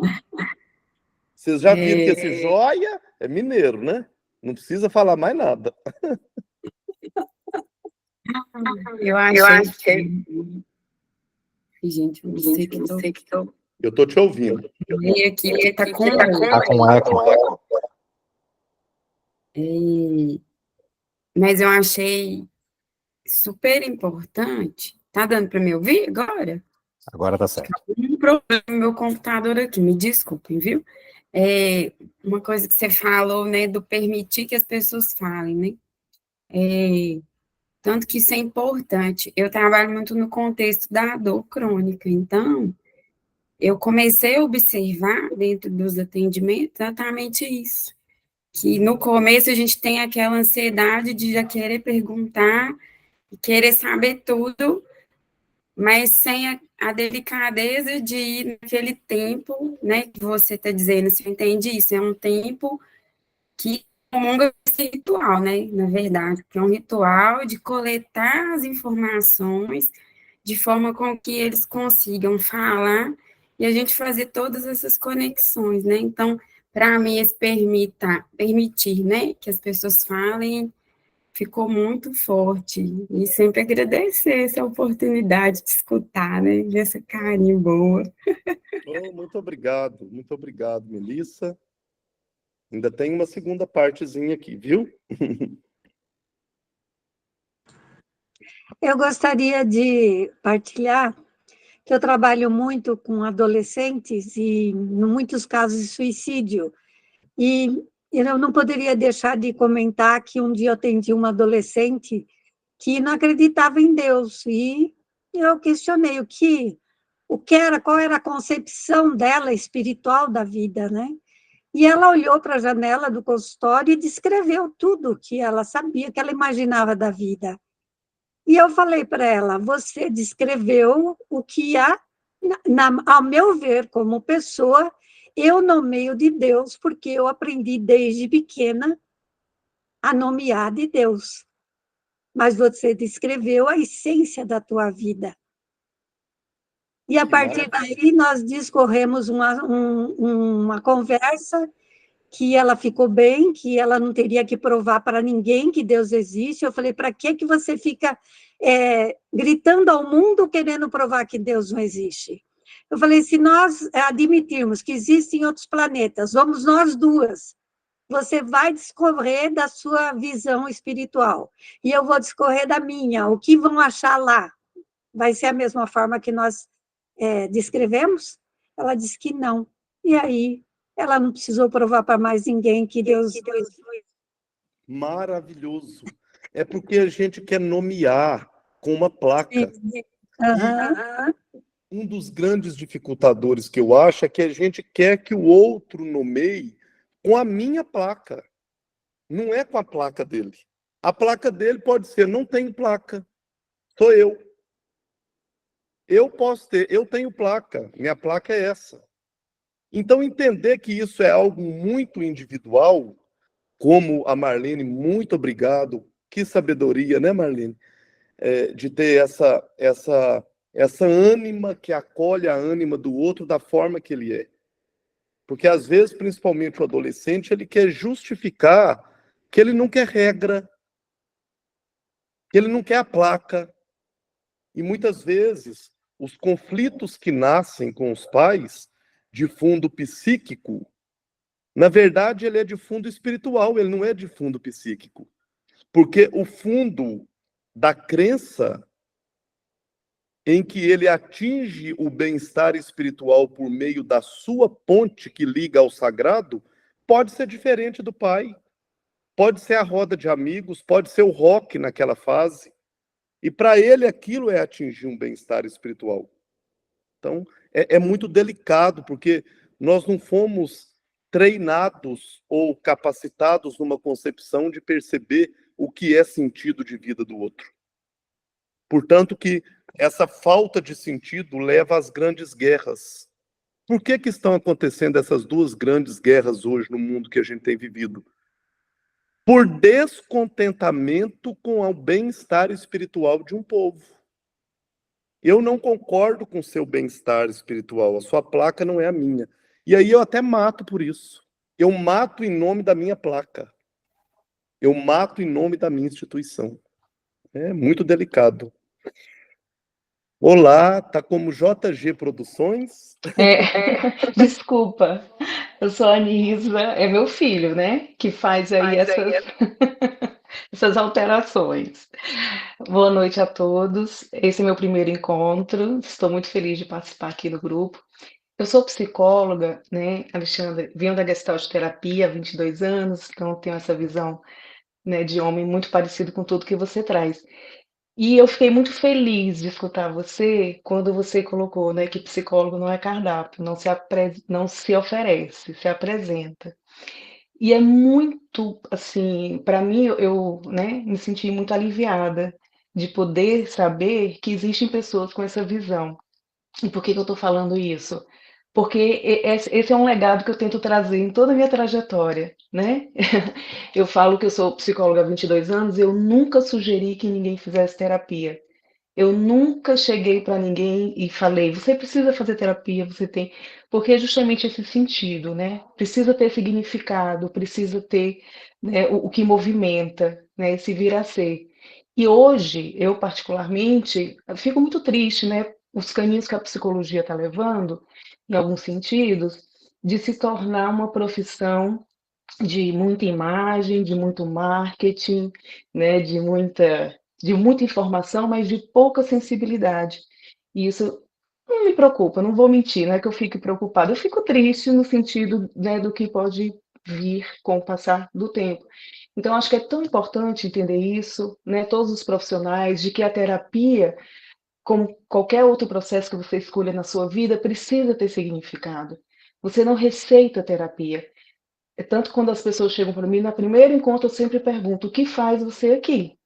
Vocês já viram que esse joia é mineiro, né? Não precisa falar mais nada. Eu achei. Gente, eu não sei que tô. Eu tô te ouvindo. E aqui tá com eco. Mas eu achei super importante. Tá dando para me ouvir agora? Agora tá certo. Um problema no meu computador aqui, me desculpem, viu? Uma coisa que você falou, né, do permitir que as pessoas falem, né? Tanto que isso é importante. Eu trabalho muito no contexto da dor crônica, então eu comecei a observar dentro dos atendimentos exatamente isso, que no começo a gente tem aquela ansiedade de já querer perguntar e querer saber tudo, mas sem a delicadeza de ir naquele tempo, né, que você está dizendo, você entende isso, é um tempo que comunga esse ritual, né, na verdade, que é um ritual de coletar as informações de forma com que eles consigam falar e a gente fazer todas essas conexões, né, então, para mim, esse permitir, né, que as pessoas falem, ficou muito forte, e sempre agradecer essa oportunidade de escutar, né, dessa carinho boa. Oh, muito obrigado, Melissa. Ainda tem uma segunda partezinha aqui, viu? Eu gostaria de partilhar que eu trabalho muito com adolescentes e, em muitos casos, de suicídio. E eu não poderia deixar de comentar que um dia eu atendi uma adolescente que não acreditava em Deus, e eu questionei qual era a concepção dela espiritual da vida, né? E ela olhou para a janela do consultório e descreveu tudo que ela sabia, que ela imaginava da vida. E eu falei para ela, você descreveu o que ao meu ver, como pessoa, eu nomeio de Deus, porque eu aprendi desde pequena a nomear de Deus. Mas você descreveu a essência da tua vida. E a partir daí nós discorremos uma conversa que ela ficou bem, que ela não teria que provar para ninguém que Deus existe. Eu falei, para que você fica gritando ao mundo querendo provar que Deus não existe? Eu falei, se nós admitirmos que existem outros planetas, vamos nós duas, você vai discorrer da sua visão espiritual, e eu vou discorrer da minha. O que vão achar lá? Vai ser a mesma forma que nós descrevemos? Ela disse que não. E aí, ela não precisou provar para mais ninguém que Deus... Maravilhoso. É porque a gente quer nomear com uma placa. um dos grandes dificultadores que eu acho é que a gente quer que o outro nomeie com a minha placa. Não é com a placa dele. A placa dele pode ser, não tenho placa, sou eu. Eu posso ter, eu tenho placa, minha placa é essa. Então, entender que isso é algo muito individual, como a Marlene, muito obrigado, que sabedoria, né, Marlene? De ter essa ânima que acolhe a ânima do outro da forma que ele é. Porque, às vezes, principalmente o adolescente, ele quer justificar que ele não quer regra, que ele não quer a placa. E, muitas vezes, os conflitos que nascem com os pais, de fundo psíquico, na verdade, ele é de fundo espiritual, ele não é de fundo psíquico. Porque o fundo da crença em que ele atinge o bem-estar espiritual por meio da sua ponte que liga ao sagrado, pode ser diferente do pai. Pode ser a roda de amigos, pode ser o rock naquela fase. E para ele aquilo é atingir um bem-estar espiritual. Então, é muito delicado, porque nós não fomos treinados ou capacitados numa concepção de perceber o que é sentido de vida do outro. Portanto, que essa falta de sentido leva às grandes guerras. Por que estão acontecendo essas duas grandes guerras hoje no mundo que a gente tem vivido? Por descontentamento com o bem-estar espiritual de um povo. Eu não concordo com o seu bem-estar espiritual, a sua placa não é a minha. E aí eu até mato por isso. Eu mato em nome da minha placa. Eu mato em nome da minha instituição. É muito delicado. Olá, tá como JG Produções? Desculpa, eu sou a Anísla, é meu filho, né? Que faz aí essas alterações. Boa noite a todos. Esse é meu primeiro encontro. Estou muito feliz de participar aqui do grupo. Eu sou psicóloga, né, Alexandre? Venho da Gestalt terapia há 22 anos, então tenho essa visão, né, de homem muito parecido com tudo que você traz. E eu fiquei muito feliz de escutar você quando você colocou, né, que psicólogo não é cardápio, não se oferece, se apresenta. E é muito, assim, para mim, né, me senti muito aliviada de poder saber que existem pessoas com essa visão. E por que que eu estou falando isso? Porque esse é um legado que eu tento trazer em toda a minha trajetória, né? Eu falo que eu sou psicóloga há 22 anos, eu nunca sugeri que ninguém fizesse terapia. Eu nunca cheguei para ninguém e falei, você precisa fazer terapia, você tem. Porque é justamente esse sentido, né? Precisa ter significado, precisa ter, né, o que movimenta, né, esse vir a ser. E hoje, eu particularmente, fico muito triste, né? Os caminhos que a psicologia está levando, em alguns sentidos, de se tornar uma profissão de muita imagem, de muito marketing, né, de muita informação, mas de pouca sensibilidade. E isso não me preocupa, não vou mentir, não é que eu fique preocupada, eu fico triste no sentido, né, do que pode vir com o passar do tempo. Então, acho que é tão importante entender isso, né, todos os profissionais, de que a terapia, como qualquer outro processo que você escolha na sua vida, precisa ter significado. Você não receita terapia. É tanto quando as pessoas chegam para mim, no primeiro encontro eu sempre pergunto, o que faz você aqui?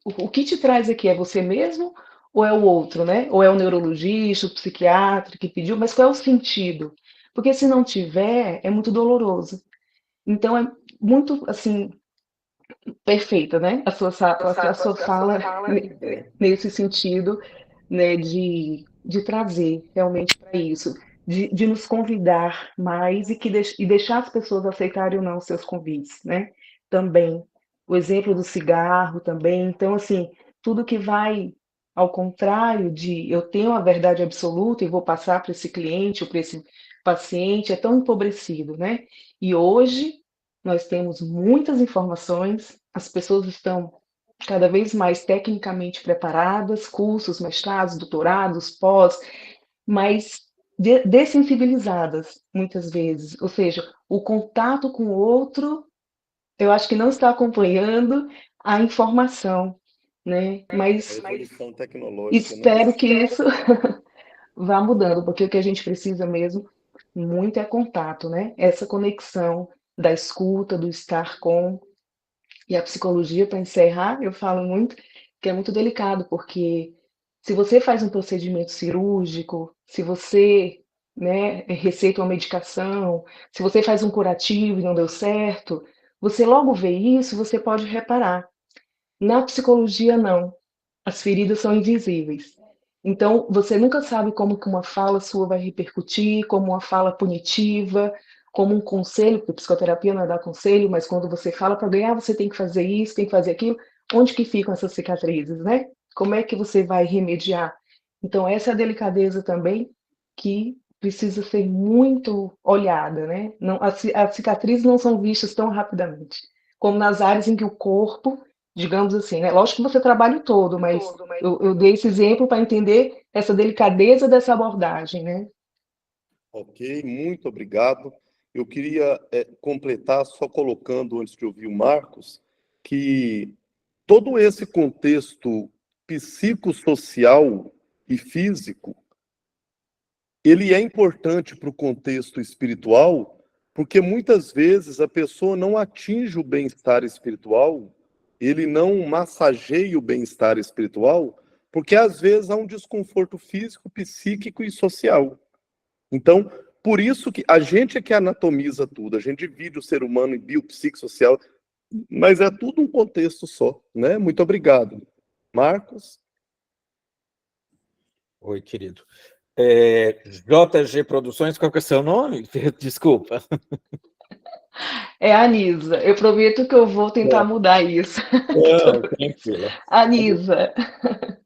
O que te traz aqui? É você mesmo ou é o outro, né? Ou é o neurologista, o psiquiatra que pediu, mas qual é o sentido? Porque se não tiver, é muito doloroso. Então é muito, assim, perfeita, né? A sua fala nesse sentido, né, de trazer realmente para isso, de nos convidar mais e deixar as pessoas aceitarem ou não os seus convites, né? Também. O exemplo do cigarro também. Então, assim, tudo que vai ao contrário de eu tenho a verdade absoluta e vou passar para esse cliente ou para esse paciente, é tão empobrecido, né? E hoje nós temos muitas informações, as pessoas estão cada vez mais tecnicamente preparadas, cursos, mestrados, doutorados, pós, mas dessensibilizadas muitas vezes. Ou seja, o contato com o outro, eu acho que não está acompanhando a informação, né? A Mas evolução tecnológica, né? espero que isso vá mudando, porque o que a gente precisa mesmo muito é contato, né? Essa conexão da escuta, do estar com. E a psicologia, para encerrar, eu falo muito que é muito delicado, porque se você faz um procedimento cirúrgico, se você, né, receita uma medicação, se você faz um curativo e não deu certo, você logo vê isso, você pode reparar. Na psicologia, não. As feridas são invisíveis. Então, você nunca sabe como que uma fala sua vai repercutir, como uma fala punitiva, como um conselho, porque psicoterapia não é dar conselho, mas quando você fala para alguém, você tem que fazer isso, tem que fazer aquilo, onde que ficam essas cicatrizes, né? Como é que você vai remediar? Então, essa é a delicadeza também que precisa ser muito olhada, né? Não, as cicatrizes não são vistas tão rapidamente, como nas áreas em que o corpo, digamos assim, né? Lógico que você trabalha o todo, mas eu dei esse exemplo para entender essa delicadeza dessa abordagem, né? Ok, muito obrigado. Eu queria completar só colocando, antes de ouvir o Marcos, que todo esse contexto psicossocial e físico, ele é importante para o contexto espiritual, porque muitas vezes a pessoa não atinge o bem-estar espiritual, ele não massageia o bem-estar espiritual, porque às vezes há um desconforto físico, psíquico e social. Então, por isso que a gente é que anatomiza tudo, a gente divide o ser humano em biopsicossocial, mas é tudo um contexto só, né? Muito obrigado. Marcos? Oi, querido. JG Produções, qual que é o seu nome? Desculpa. É a Anisa. Eu prometo que eu vou tentar mudar isso. Não, tranquila. Anisa.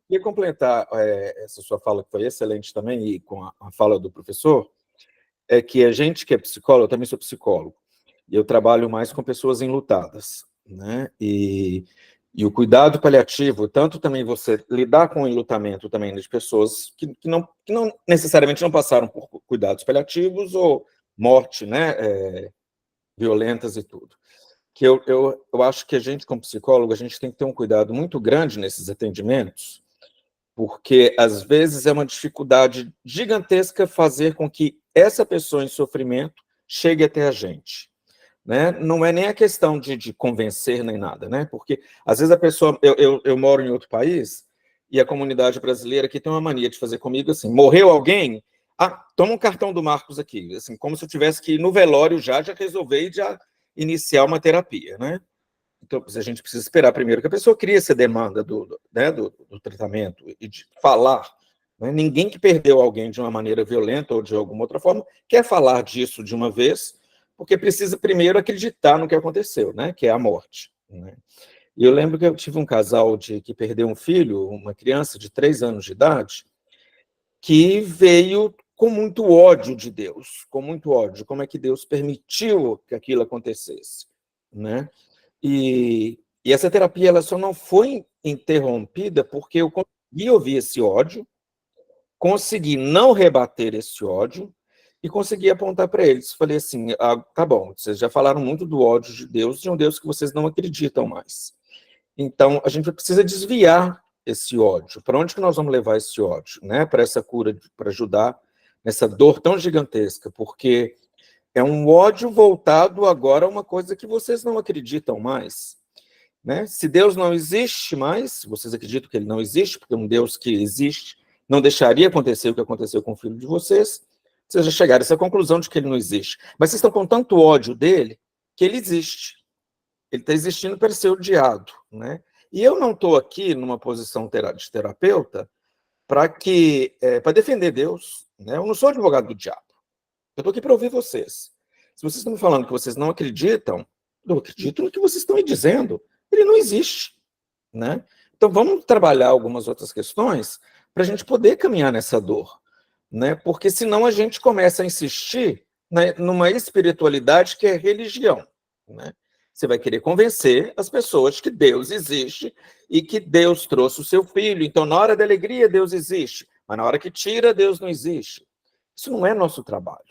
Queria completar essa sua fala, que foi excelente também, e com a fala do professor, é que a gente que é psicólogo, eu também sou psicólogo, e eu trabalho mais com pessoas enlutadas, né? E o cuidado paliativo, tanto também você lidar com o enlutamento também de pessoas que não necessariamente não passaram por cuidados paliativos ou morte, né? Violentas e tudo. Que eu acho que a gente, como psicólogo, a gente tem que ter um cuidado muito grande nesses atendimentos, porque às vezes é uma dificuldade gigantesca fazer com que essa pessoa em sofrimento chegue até a gente, né? Não é nem a questão de convencer nem nada, né? Porque às vezes a pessoa, eu moro em outro país e a comunidade brasileira aqui tem uma mania de fazer comigo assim: morreu alguém? Toma um cartão do Marcos aqui, assim, como se eu tivesse que ir no velório já resolver e já iniciar uma terapia, né? Então, a gente precisa esperar primeiro que a pessoa crie essa demanda do tratamento e de falar. Né? Ninguém que perdeu alguém de uma maneira violenta ou de alguma outra forma quer falar disso de uma vez, porque precisa primeiro acreditar no que aconteceu, né? Que é a morte. Né? E eu lembro que eu tive um casal que perdeu um filho, uma criança de 3 anos de idade, que veio com muito ódio de Deus, com muito ódio. Como é que Deus permitiu que aquilo acontecesse? Né? E essa terapia ela só não foi interrompida porque eu consegui ouvir esse ódio, consegui não rebater esse ódio e consegui apontar para eles. Falei assim, tá bom, vocês já falaram muito do ódio de um Deus que vocês não acreditam mais. Então, a gente precisa desviar esse ódio. Para onde que nós vamos levar esse ódio? Né? Para essa cura, para ajudar nessa dor tão gigantesca, porque é um ódio voltado agora a uma coisa que vocês não acreditam mais. Né? Se Deus não existe mais, vocês acreditam que ele não existe, porque um Deus que existe não deixaria acontecer o que aconteceu com o filho de vocês já chegaram a essa conclusão de que ele não existe. Mas vocês estão com tanto ódio dele que ele existe. Ele está existindo para ser odiado. Né? E eu não estou aqui numa posição de terapeuta para defender Deus. Né? Eu não sou advogado do diabo. Eu estou aqui para ouvir vocês. Se vocês estão me falando que vocês não acreditam, eu acredito no que vocês estão me dizendo. Ele não existe. Né? Então, vamos trabalhar algumas outras questões para a gente poder caminhar nessa dor. Né? Porque senão a gente começa a insistir, né, numa espiritualidade que é religião. Né? Você vai querer convencer as pessoas que Deus existe e que Deus trouxe o seu filho. Então, na hora da alegria, Deus existe. Mas na hora que tira, Deus não existe. Isso não é nosso trabalho.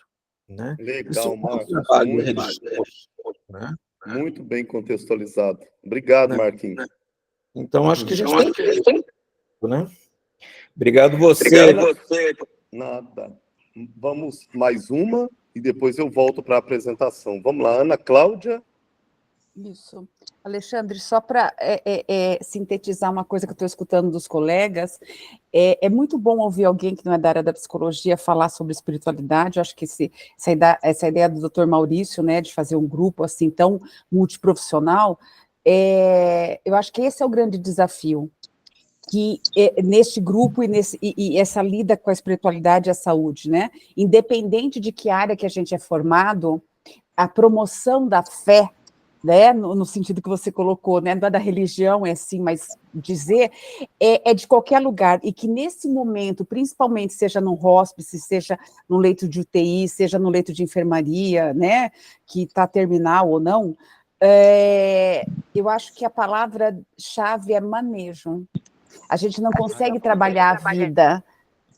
Né? Legal, Marcos. Né? Muito bem contextualizado. Obrigado, Né? Marquinhos. Então, acho que a gente tem que... Né? Obrigado você. Nada. Vamos mais uma e depois eu volto para a apresentação. Vamos lá, Ana Cláudia. Isso. Alexandre, só para sintetizar uma coisa que eu estou escutando dos colegas, é muito bom ouvir alguém que não é da área da psicologia falar sobre espiritualidade. Eu acho que essa ideia do Dr. Maurício, né, de fazer um grupo assim tão multiprofissional, eu acho que esse é o grande desafio, que neste grupo e essa lida com a espiritualidade e a saúde, né? Independente de que área que a gente é formado, a promoção da fé, né, no sentido que você colocou, né, não é da religião, é assim, mas dizer, é de qualquer lugar, e que nesse momento, principalmente, seja num hóspice, seja no leito de UTI, seja no leito de enfermaria, né, que está terminal ou não, eu acho que a palavra-chave é manejo. A gente não consegue trabalhar a vida,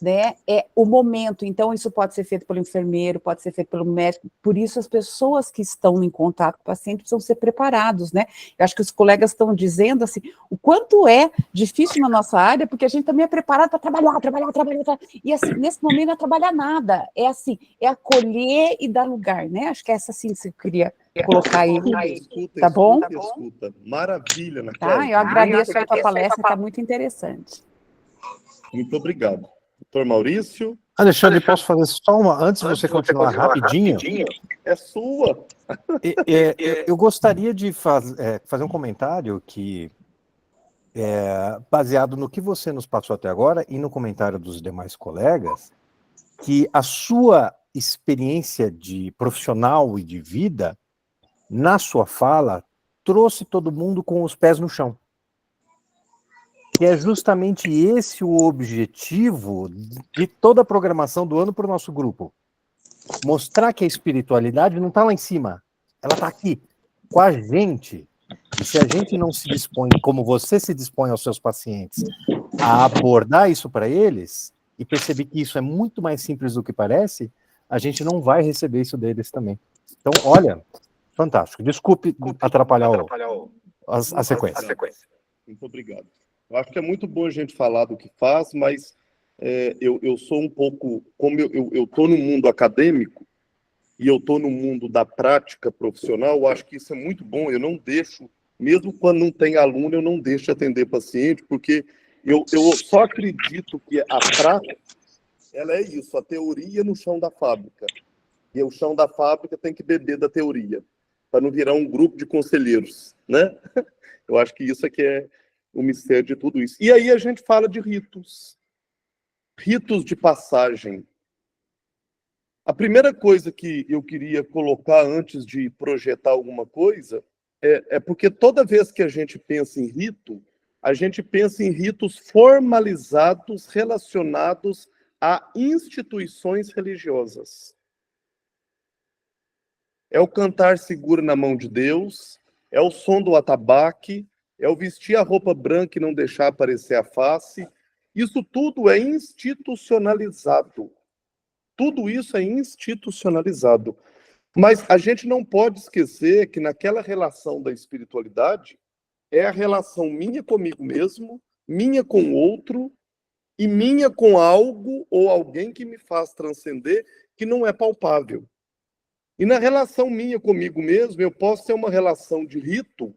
né? É o momento. Então, isso pode ser feito pelo enfermeiro, pode ser feito pelo médico. Por isso, as pessoas que estão em contato com o paciente precisam ser preparados, né? Eu acho que os colegas estão dizendo assim, o quanto é difícil na nossa área, porque a gente também é preparado para trabalhar. E assim, nesse momento não é trabalhar nada. É assim, é acolher e dar lugar, né? Acho que é essa síntese que eu queria colocar aí. Tá bom? Escuta. Maravilha, Ana Cláudia. Tá, eu agradeço a tua palestra, está muito interessante. Muito obrigado. Doutor Maurício. Alexandre, posso fazer só uma, antes de você continuar rapidinho? É sua. Eu gostaria de fazer um comentário que, baseado no que você nos passou até agora e no comentário dos demais colegas, que a sua experiência de profissional e de vida, na sua fala, trouxe todo mundo com os pés no chão. Que é justamente esse o objetivo de toda a programação do ano para o nosso grupo. Mostrar que a espiritualidade não está lá em cima, ela está aqui, com a gente. E se a gente não se dispõe, como você se dispõe aos seus pacientes, a abordar isso para eles, e perceber que isso é muito mais simples do que parece, a gente não vai receber isso deles também. Então, olha, fantástico. Desculpe atrapalhar a sequência. Muito obrigado. Eu acho que é muito bom a gente falar do que faz, mas eu sou um pouco... Como eu estou no mundo acadêmico e eu estou no mundo da prática profissional, eu acho que isso é muito bom. Eu não deixo, mesmo quando não tem aluno, eu não deixo de atender paciente, porque eu só acredito que a prática, ela é isso, a teoria no chão da fábrica. E o chão da fábrica tem que beber da teoria, para não virar um grupo de conselheiros, né? Eu acho que isso é que é o mistério de tudo isso. E aí a gente fala de ritos. Ritos de passagem. A primeira coisa que eu queria colocar antes de projetar alguma coisa é porque toda vez que a gente pensa em rito, a gente pensa em ritos formalizados relacionados a instituições religiosas. É o cantar seguro na mão de Deus, é o som do atabaque, é o vestir a roupa branca e não deixar aparecer a face. Isso tudo é institucionalizado. Tudo isso é institucionalizado. Mas a gente não pode esquecer que naquela relação da espiritualidade é a relação minha comigo mesmo, minha com o outro e minha com algo ou alguém que me faz transcender que não é palpável. E na relação minha comigo mesmo, eu posso ter uma relação de rito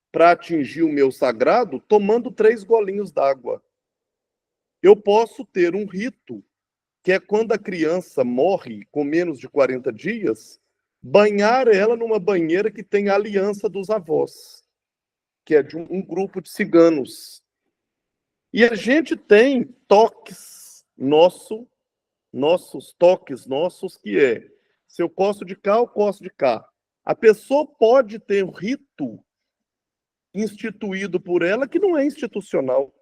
para atingir o meu sagrado tomando 3 golinhos d'água. Eu posso ter um rito, que é quando a criança morre com menos de 40 dias, banhar ela numa banheira que tem a aliança dos avós, que é de um grupo de ciganos. E a gente tem toques nossos toques nossos, que é, se eu coço de cá, eu coço de cá. A pessoa pode ter um rito instituído por ela que não é institucional.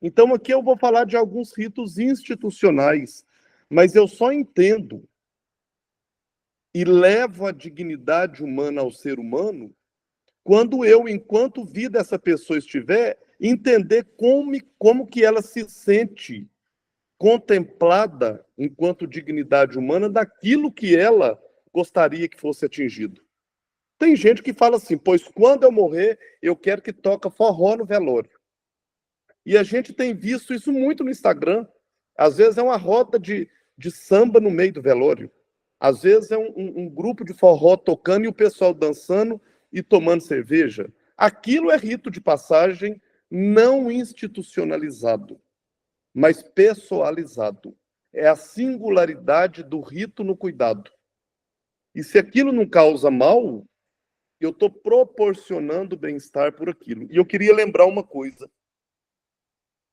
Então, aqui eu vou falar de alguns ritos institucionais, mas eu só entendo e levo a dignidade humana ao ser humano quando eu, enquanto vida essa pessoa estiver, entender como que ela se sente contemplada enquanto dignidade humana daquilo que ela gostaria que fosse atingido. Tem gente que fala assim, pois quando eu morrer, eu quero que toque forró no velório. E a gente tem visto isso muito no Instagram. Às vezes é uma roda de de samba no meio do velório. Às vezes é um grupo de forró tocando e o pessoal dançando e tomando cerveja. Aquilo é rito de passagem não institucionalizado, mas pessoalizado. É a singularidade do rito no cuidado. E se aquilo não causa mal, eu estou proporcionando bem-estar por aquilo. E eu queria lembrar uma coisa.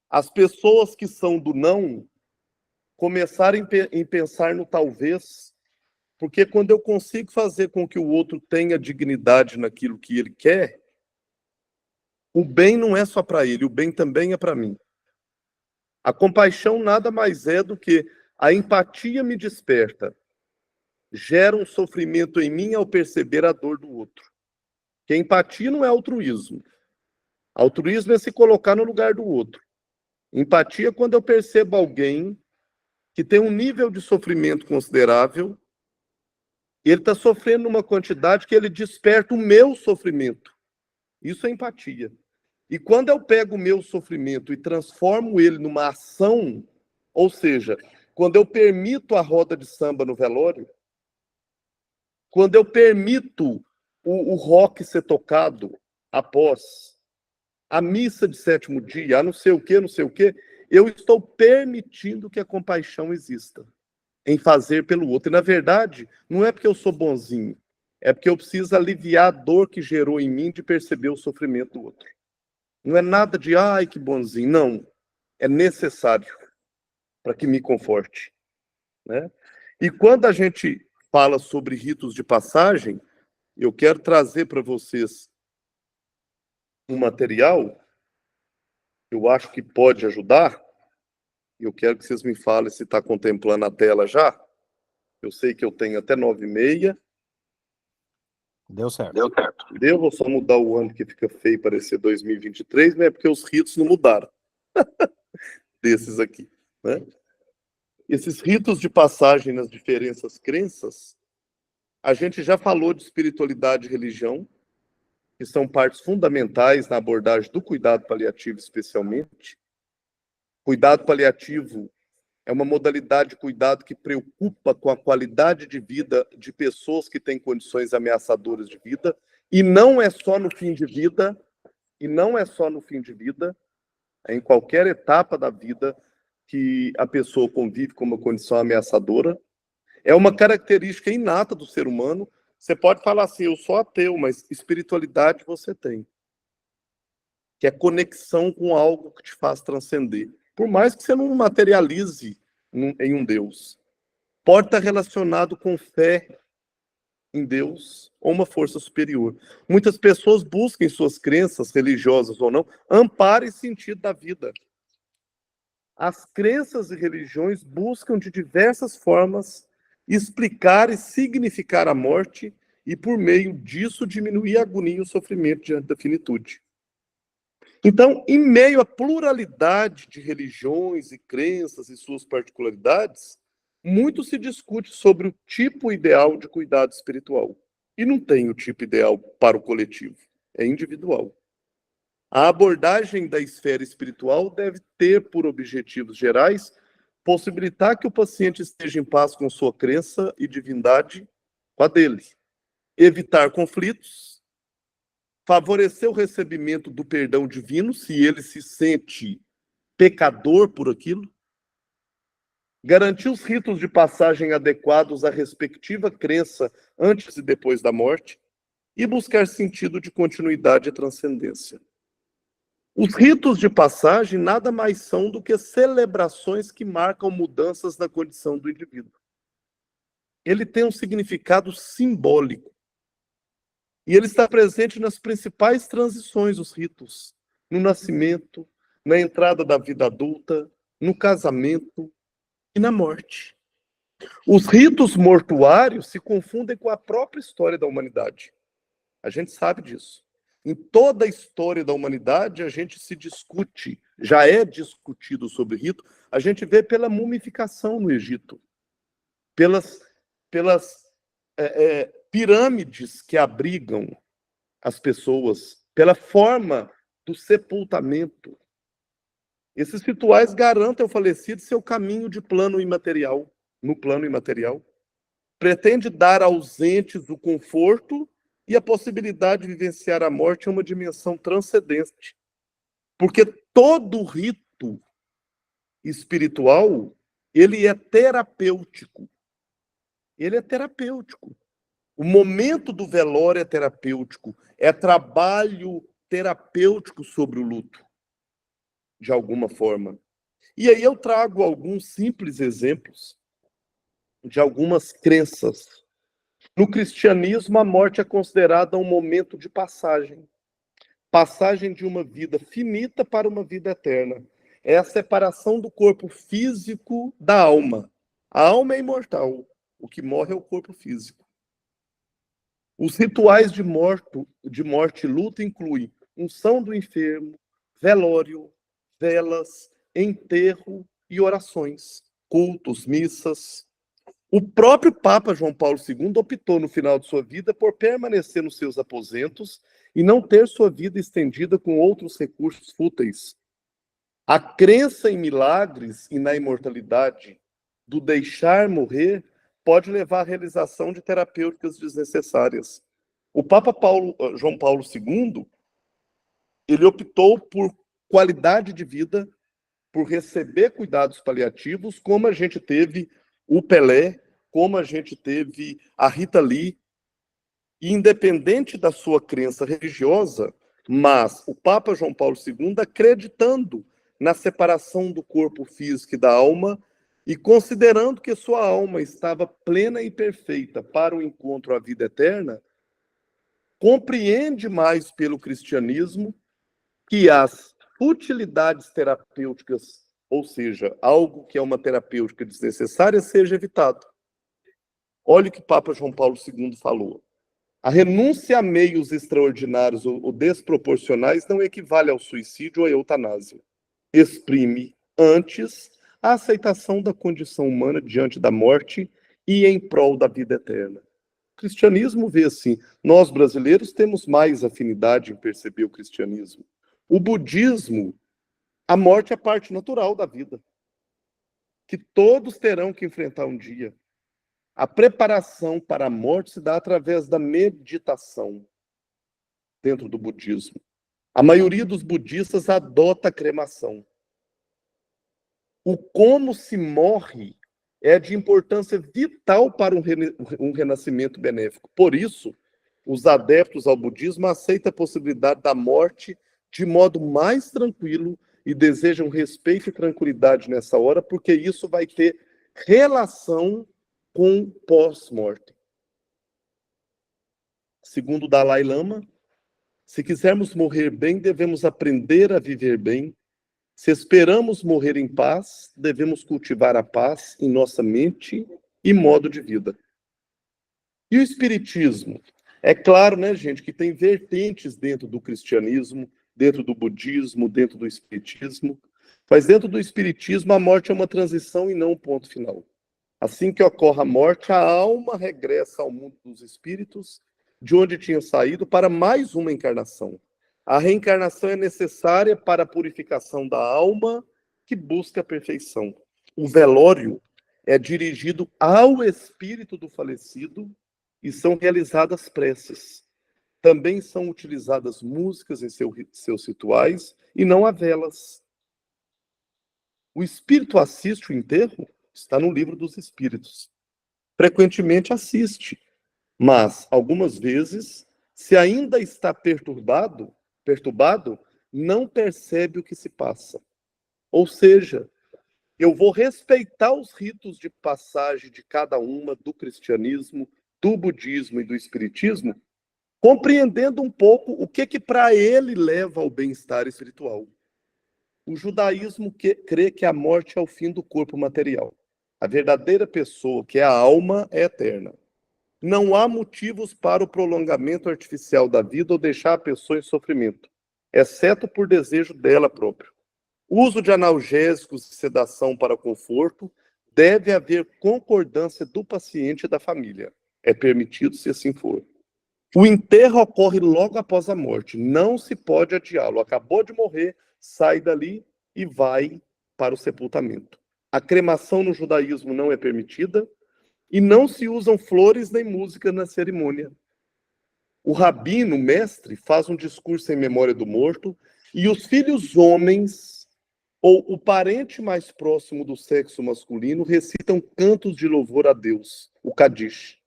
As pessoas que são do não começarem em pensar no talvez, porque quando eu consigo fazer com que o outro tenha dignidade naquilo que ele quer, o bem não é só para ele, o bem também é para mim. A compaixão nada mais é do que a empatia me desperta, gera um sofrimento em mim ao perceber a dor do outro. Que empatia não é altruísmo. Altruísmo é se colocar no lugar do outro. Empatia é quando eu percebo alguém que tem um nível de sofrimento considerável e ele está sofrendo uma quantidade que ele desperta o meu sofrimento. Isso é empatia. E quando eu pego o meu sofrimento e transformo ele numa ação, ou seja, quando eu permito a roda de samba no velório, quando eu permito o rock ser tocado após a missa de sétimo dia, a não sei o quê, eu estou permitindo que a compaixão exista em fazer pelo outro. E, na verdade, não é porque eu sou bonzinho, é porque eu preciso aliviar a dor que gerou em mim de perceber o sofrimento do outro. Não é nada de, ai, que bonzinho. Não. É necessário para que me conforte. Né? E quando a gente fala sobre ritos de passagem, eu quero trazer para vocês um material, eu acho que pode ajudar. Eu quero que vocês me falem se está contemplando a tela já. Eu sei que eu tenho até 9h30. Deu certo. Deu, vou só mudar o ano que fica feio parecer 2023, né? Porque os ritos não mudaram. Desses aqui, né? Esses ritos de passagem nas diferentes crenças, a gente já falou de espiritualidade e religião, que são partes fundamentais na abordagem do cuidado paliativo, especialmente. Cuidado paliativo é uma modalidade de cuidado que preocupa com a qualidade de vida de pessoas que têm condições ameaçadoras de vida, e não é só no fim de vida, é em qualquer etapa da vida que a pessoa convive com uma condição ameaçadora. É uma característica inata do ser humano. Você pode falar assim, eu sou ateu, mas espiritualidade você tem. Que é conexão com algo que te faz transcender. Por mais que você não materialize em um Deus. Pode estar relacionado com fé em Deus ou uma força superior. Muitas pessoas buscam em suas crenças, religiosas ou não, amparo e sentido da vida. As crenças e religiões buscam de diversas formas explicar e significar a morte e, por meio disso, diminuir a agonia e o sofrimento diante da finitude. Então, em meio à pluralidade de religiões e crenças e suas particularidades, muito se discute sobre o tipo ideal de cuidado espiritual. E não tem o tipo ideal para o coletivo, é individual. A abordagem da esfera espiritual deve ter por objetivos gerais possibilitar que o paciente esteja em paz com sua crença e divindade com a dele, evitar conflitos, favorecer o recebimento do perdão divino, se ele se sente pecador por aquilo, garantir os ritos de passagem adequados à respectiva crença antes e depois da morte e buscar sentido de continuidade e transcendência. Os ritos de passagem nada mais são do que celebrações que marcam mudanças na condição do indivíduo. Ele tem um significado simbólico. E ele está presente nas principais transições dos ritos, no nascimento, na entrada da vida adulta, no casamento e na morte. Os ritos mortuários se confundem com a própria história da humanidade. A gente sabe disso. Em toda a história da humanidade, a gente se discute, já é discutido sobre rito, a gente vê pela mumificação no Egito, pelas pirâmides que abrigam as pessoas, pela forma do sepultamento. Esses rituais garantem ao falecido seu caminho de plano imaterial. no plano imaterial. Pretende dar aos entes o conforto e a possibilidade de vivenciar a morte em uma dimensão transcendente. Porque todo rito espiritual, ele é terapêutico. Ele é terapêutico. O momento do velório é terapêutico. É trabalho terapêutico sobre o luto, de alguma forma. E aí eu trago alguns simples exemplos de algumas crenças. No cristianismo, a morte é considerada um momento de passagem. Passagem de uma vida finita para uma vida eterna. É a separação do corpo físico da alma. A alma é imortal. O que morre é o corpo físico. Os rituais de morte e luto incluem unção do enfermo, velório, velas, enterro e orações, cultos, missas. O próprio Papa João Paulo II optou no final de sua vida por permanecer nos seus aposentos e não ter sua vida estendida com outros recursos fúteis. A crença em milagres e na imortalidade do deixar morrer pode levar à realização de terapêuticas desnecessárias. O Papa João Paulo II, ele optou por qualidade de vida, por receber cuidados paliativos, como a gente teve o Pelé, como a gente teve a Rita Lee. E independente da sua crença religiosa, mas o Papa João Paulo II, acreditando na separação do corpo físico e da alma, e considerando que sua alma estava plena e perfeita para o encontro à vida eterna, compreende mais pelo cristianismo que as utilidades terapêuticas, ou seja, algo que é uma terapêutica desnecessária, seja evitado. Olha o que Papa João Paulo II falou. A renúncia a meios extraordinários ou desproporcionais não equivale ao suicídio ou à eutanásia. Exprime, antes, a aceitação da condição humana diante da morte e em prol da vida eterna. O cristianismo vê assim. Nós, brasileiros, temos mais afinidade em perceber o cristianismo. O budismo, a morte é parte natural da vida, que todos terão que enfrentar um dia. A preparação para a morte se dá através da meditação dentro do budismo. A maioria dos budistas adota a cremação. O como se morre é de importância vital para um renascimento benéfico. Por isso, os adeptos ao budismo aceitam a possibilidade da morte de modo mais tranquilo e desejam respeito e tranquilidade nessa hora, porque isso vai ter relação com pós-morte. Segundo o Dalai Lama, se quisermos morrer bem, devemos aprender a viver bem. Se esperamos morrer em paz, devemos cultivar a paz em nossa mente e modo de vida. E o espiritismo? É claro, né, gente, que tem vertentes dentro do cristianismo, dentro do budismo, dentro do espiritismo. Mas dentro do espiritismo, a morte é uma transição e não um ponto final. Assim que ocorre a morte, a alma regressa ao mundo dos espíritos, de onde tinha saído, para mais uma encarnação. A reencarnação é necessária para a purificação da alma que busca a perfeição. O velório é dirigido ao espírito do falecido e são realizadas preces. Também são utilizadas músicas em seus rituais e não há velas. O espírito assiste o enterro? Está no livro dos espíritos. Frequentemente assiste, mas algumas vezes, se ainda está perturbado, não percebe o que se passa. Ou seja, eu vou respeitar os ritos de passagem de cada uma do cristianismo, do budismo e do espiritismo, compreendendo um pouco o que para ele leva ao bem-estar espiritual. O judaísmo crê que a morte é o fim do corpo material. A verdadeira pessoa, que é a alma, é eterna. Não há motivos para o prolongamento artificial da vida ou deixar a pessoa em sofrimento, exceto por desejo dela própria. O uso de analgésicos e sedação para conforto deve haver concordância do paciente e da família. É permitido se assim for. O enterro ocorre logo após a morte. Não se pode adiá-lo. Acabou de morrer, sai dali e vai para o sepultamento. A cremação no judaísmo não é permitida e não se usam flores nem música na cerimônia. O rabino, o mestre, faz um discurso em memória do morto e os filhos homens ou o parente mais próximo do sexo masculino recitam cantos de louvor a Deus, o Kadish.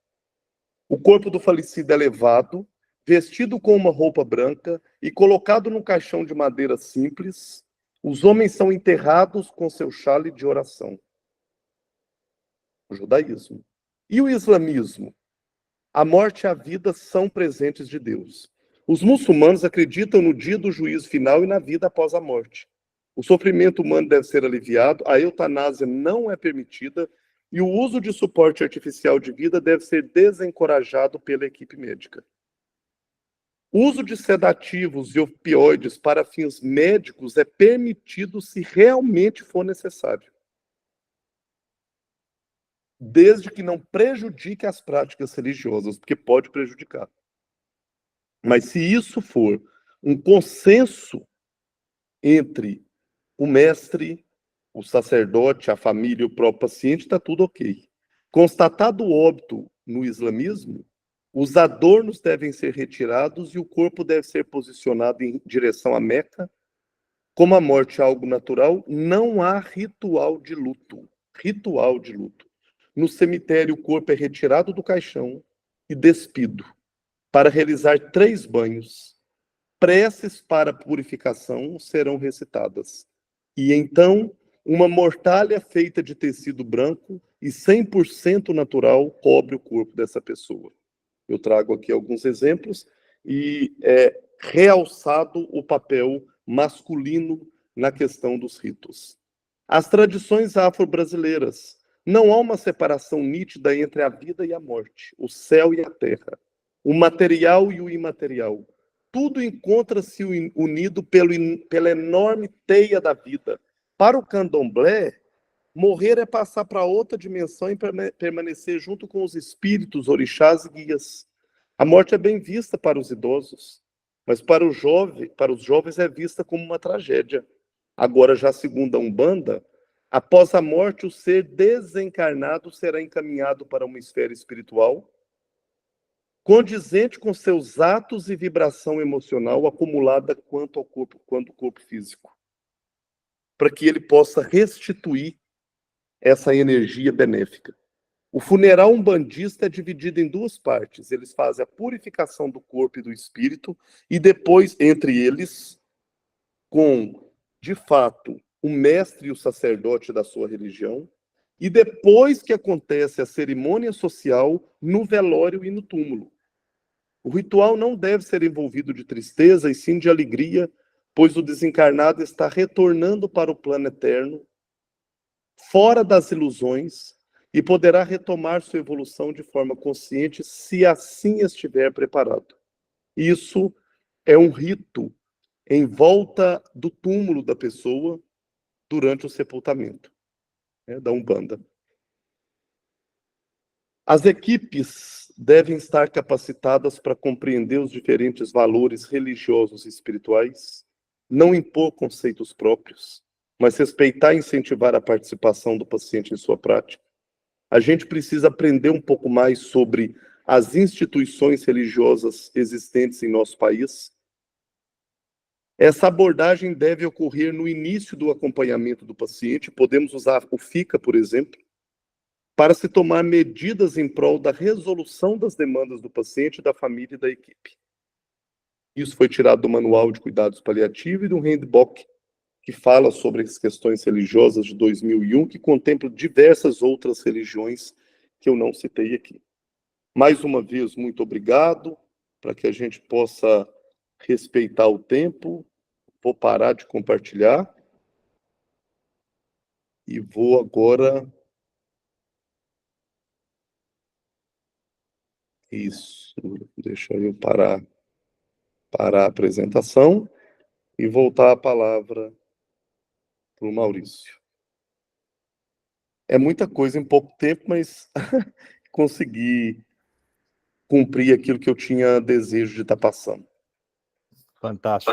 O corpo do falecido é levado, vestido com uma roupa branca e colocado num caixão de madeira simples. Os homens são enterrados com seu chale de oração. O judaísmo. E o islamismo? A morte e a vida são presentes de Deus. Os muçulmanos acreditam no dia do juízo final e na vida após a morte. O sofrimento humano deve ser aliviado, a eutanásia não é permitida e o uso de suporte artificial de vida deve ser desencorajado pela equipe médica. O uso de sedativos e opioides para fins médicos é permitido se realmente for necessário, desde que não prejudique as práticas religiosas, porque pode prejudicar. Mas se isso for um consenso entre o mestre, o sacerdote, a família e o próprio paciente, está tudo ok. Constatado o óbito no islamismo, os adornos devem ser retirados e o corpo deve ser posicionado em direção à Meca. Como a morte é algo natural, não há ritual de luto. Ritual de luto. No cemitério, o corpo é retirado do caixão e despido para realizar 3 banhos. Preces para purificação serão recitadas. E então, uma mortalha feita de tecido branco e 100% natural cobre o corpo dessa pessoa. Eu trago aqui alguns exemplos e é realçado o papel masculino na questão dos ritos. As tradições afro-brasileiras. Não há uma separação nítida entre a vida e a morte, o céu e a terra, o material e o imaterial. Tudo encontra-se unido pela enorme teia da vida. Para o candomblé, morrer é passar para outra dimensão e permanecer junto com os espíritos, orixás e guias. A morte é bem vista para os idosos, mas para os jovens é vista como uma tragédia. Agora, já segundo a Umbanda, após a morte, o ser desencarnado será encaminhado para uma esfera espiritual, condizente com seus atos e vibração emocional acumulada quanto ao corpo físico, para que ele possa restituir essa energia benéfica. O funeral umbandista é dividido em 2 partes. Eles fazem a purificação do corpo e do espírito, e depois, entre eles, com, de fato, o mestre e o sacerdote da sua religião, e depois que acontece a cerimônia social no velório e no túmulo. O ritual não deve ser envolvido de tristeza, e sim de alegria, pois o desencarnado está retornando para o plano eterno, fora das ilusões, e poderá retomar sua evolução de forma consciente, se assim estiver preparado. Isso é um rito em volta do túmulo da pessoa durante o sepultamento, da Umbanda. As equipes devem estar capacitadas para compreender os diferentes valores religiosos e espirituais, não impor conceitos próprios, mas respeitar e incentivar a participação do paciente em sua prática. A gente precisa aprender um pouco mais sobre as instituições religiosas existentes em nosso país. Essa abordagem deve ocorrer no início do acompanhamento do paciente. Podemos usar o FICA, por exemplo, para se tomar medidas em prol da resolução das demandas do paciente, da família e da equipe. Isso foi tirado do Manual de Cuidados Paliativos e do Handbook, que fala sobre as questões religiosas de 2001, que contempla diversas outras religiões que eu não citei aqui. Mais uma vez, muito obrigado, para que a gente possa respeitar o tempo. Vou parar de compartilhar e vou agora... Isso, deixa eu parar a apresentação e voltar a palavra para o Maurício. É muita coisa em pouco tempo, mas consegui cumprir aquilo que eu tinha desejo de estar passando. Fantástico,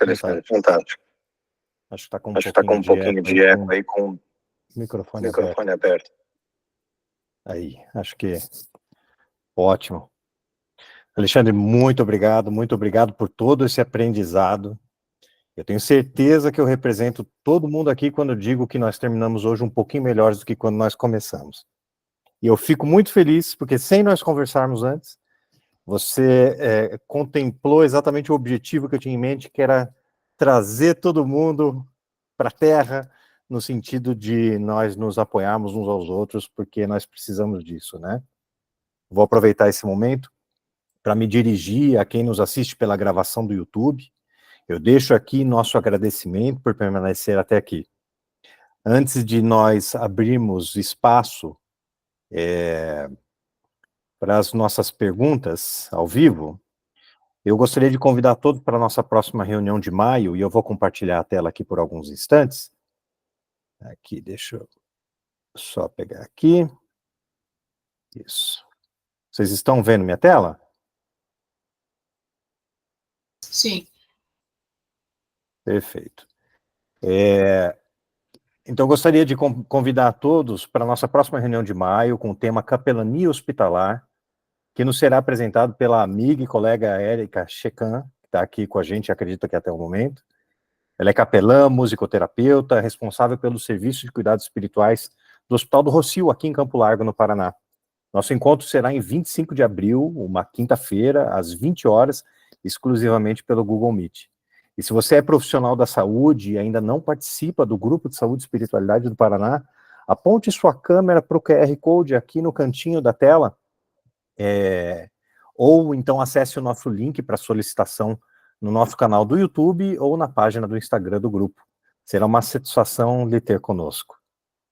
Alexandre. Fantástico. Acho que está com um pouquinho de eco aí com Microfone aberto. Aí, acho que ótimo. Alexandre, muito obrigado por todo esse aprendizado. Eu tenho certeza que eu represento todo mundo aqui quando eu digo que nós terminamos hoje um pouquinho melhores do que quando nós começamos. E eu fico muito feliz, porque sem nós conversarmos antes, você contemplou exatamente o objetivo que eu tinha em mente, que era trazer todo mundo para a Terra, no sentido de nós nos apoiarmos uns aos outros, porque nós precisamos disso, né? Vou aproveitar esse momento para me dirigir a quem nos assiste pela gravação do YouTube. Eu deixo aqui nosso agradecimento por permanecer até aqui. Antes de nós abrirmos espaço para as nossas perguntas ao vivo, eu gostaria de convidar todos para a nossa próxima reunião de maio, e eu vou compartilhar a tela aqui por alguns instantes. Aqui, deixa eu só pegar aqui. Isso. Vocês estão vendo minha tela? Sim. Perfeito. Então, gostaria de convidar a todos para a nossa próxima reunião de maio, com o tema Capelania Hospitalar, que nos será apresentado pela amiga e colega Érica Checan, que está aqui com a gente, acredito que até o momento. Ela é capelã, musicoterapeuta, responsável pelo serviço de cuidados espirituais do Hospital do Rocio, aqui em Campo Largo, no Paraná. Nosso encontro será em 25 de abril, uma quinta-feira, às 20 horas, exclusivamente pelo Google Meet. E se você é profissional da saúde e ainda não participa do Grupo de Saúde e Espiritualidade do Paraná, aponte sua câmera para o QR Code aqui no cantinho da tela, ou então acesse o nosso link para solicitação no nosso canal do YouTube ou na página do Instagram do grupo. Será uma satisfação lhe ter conosco.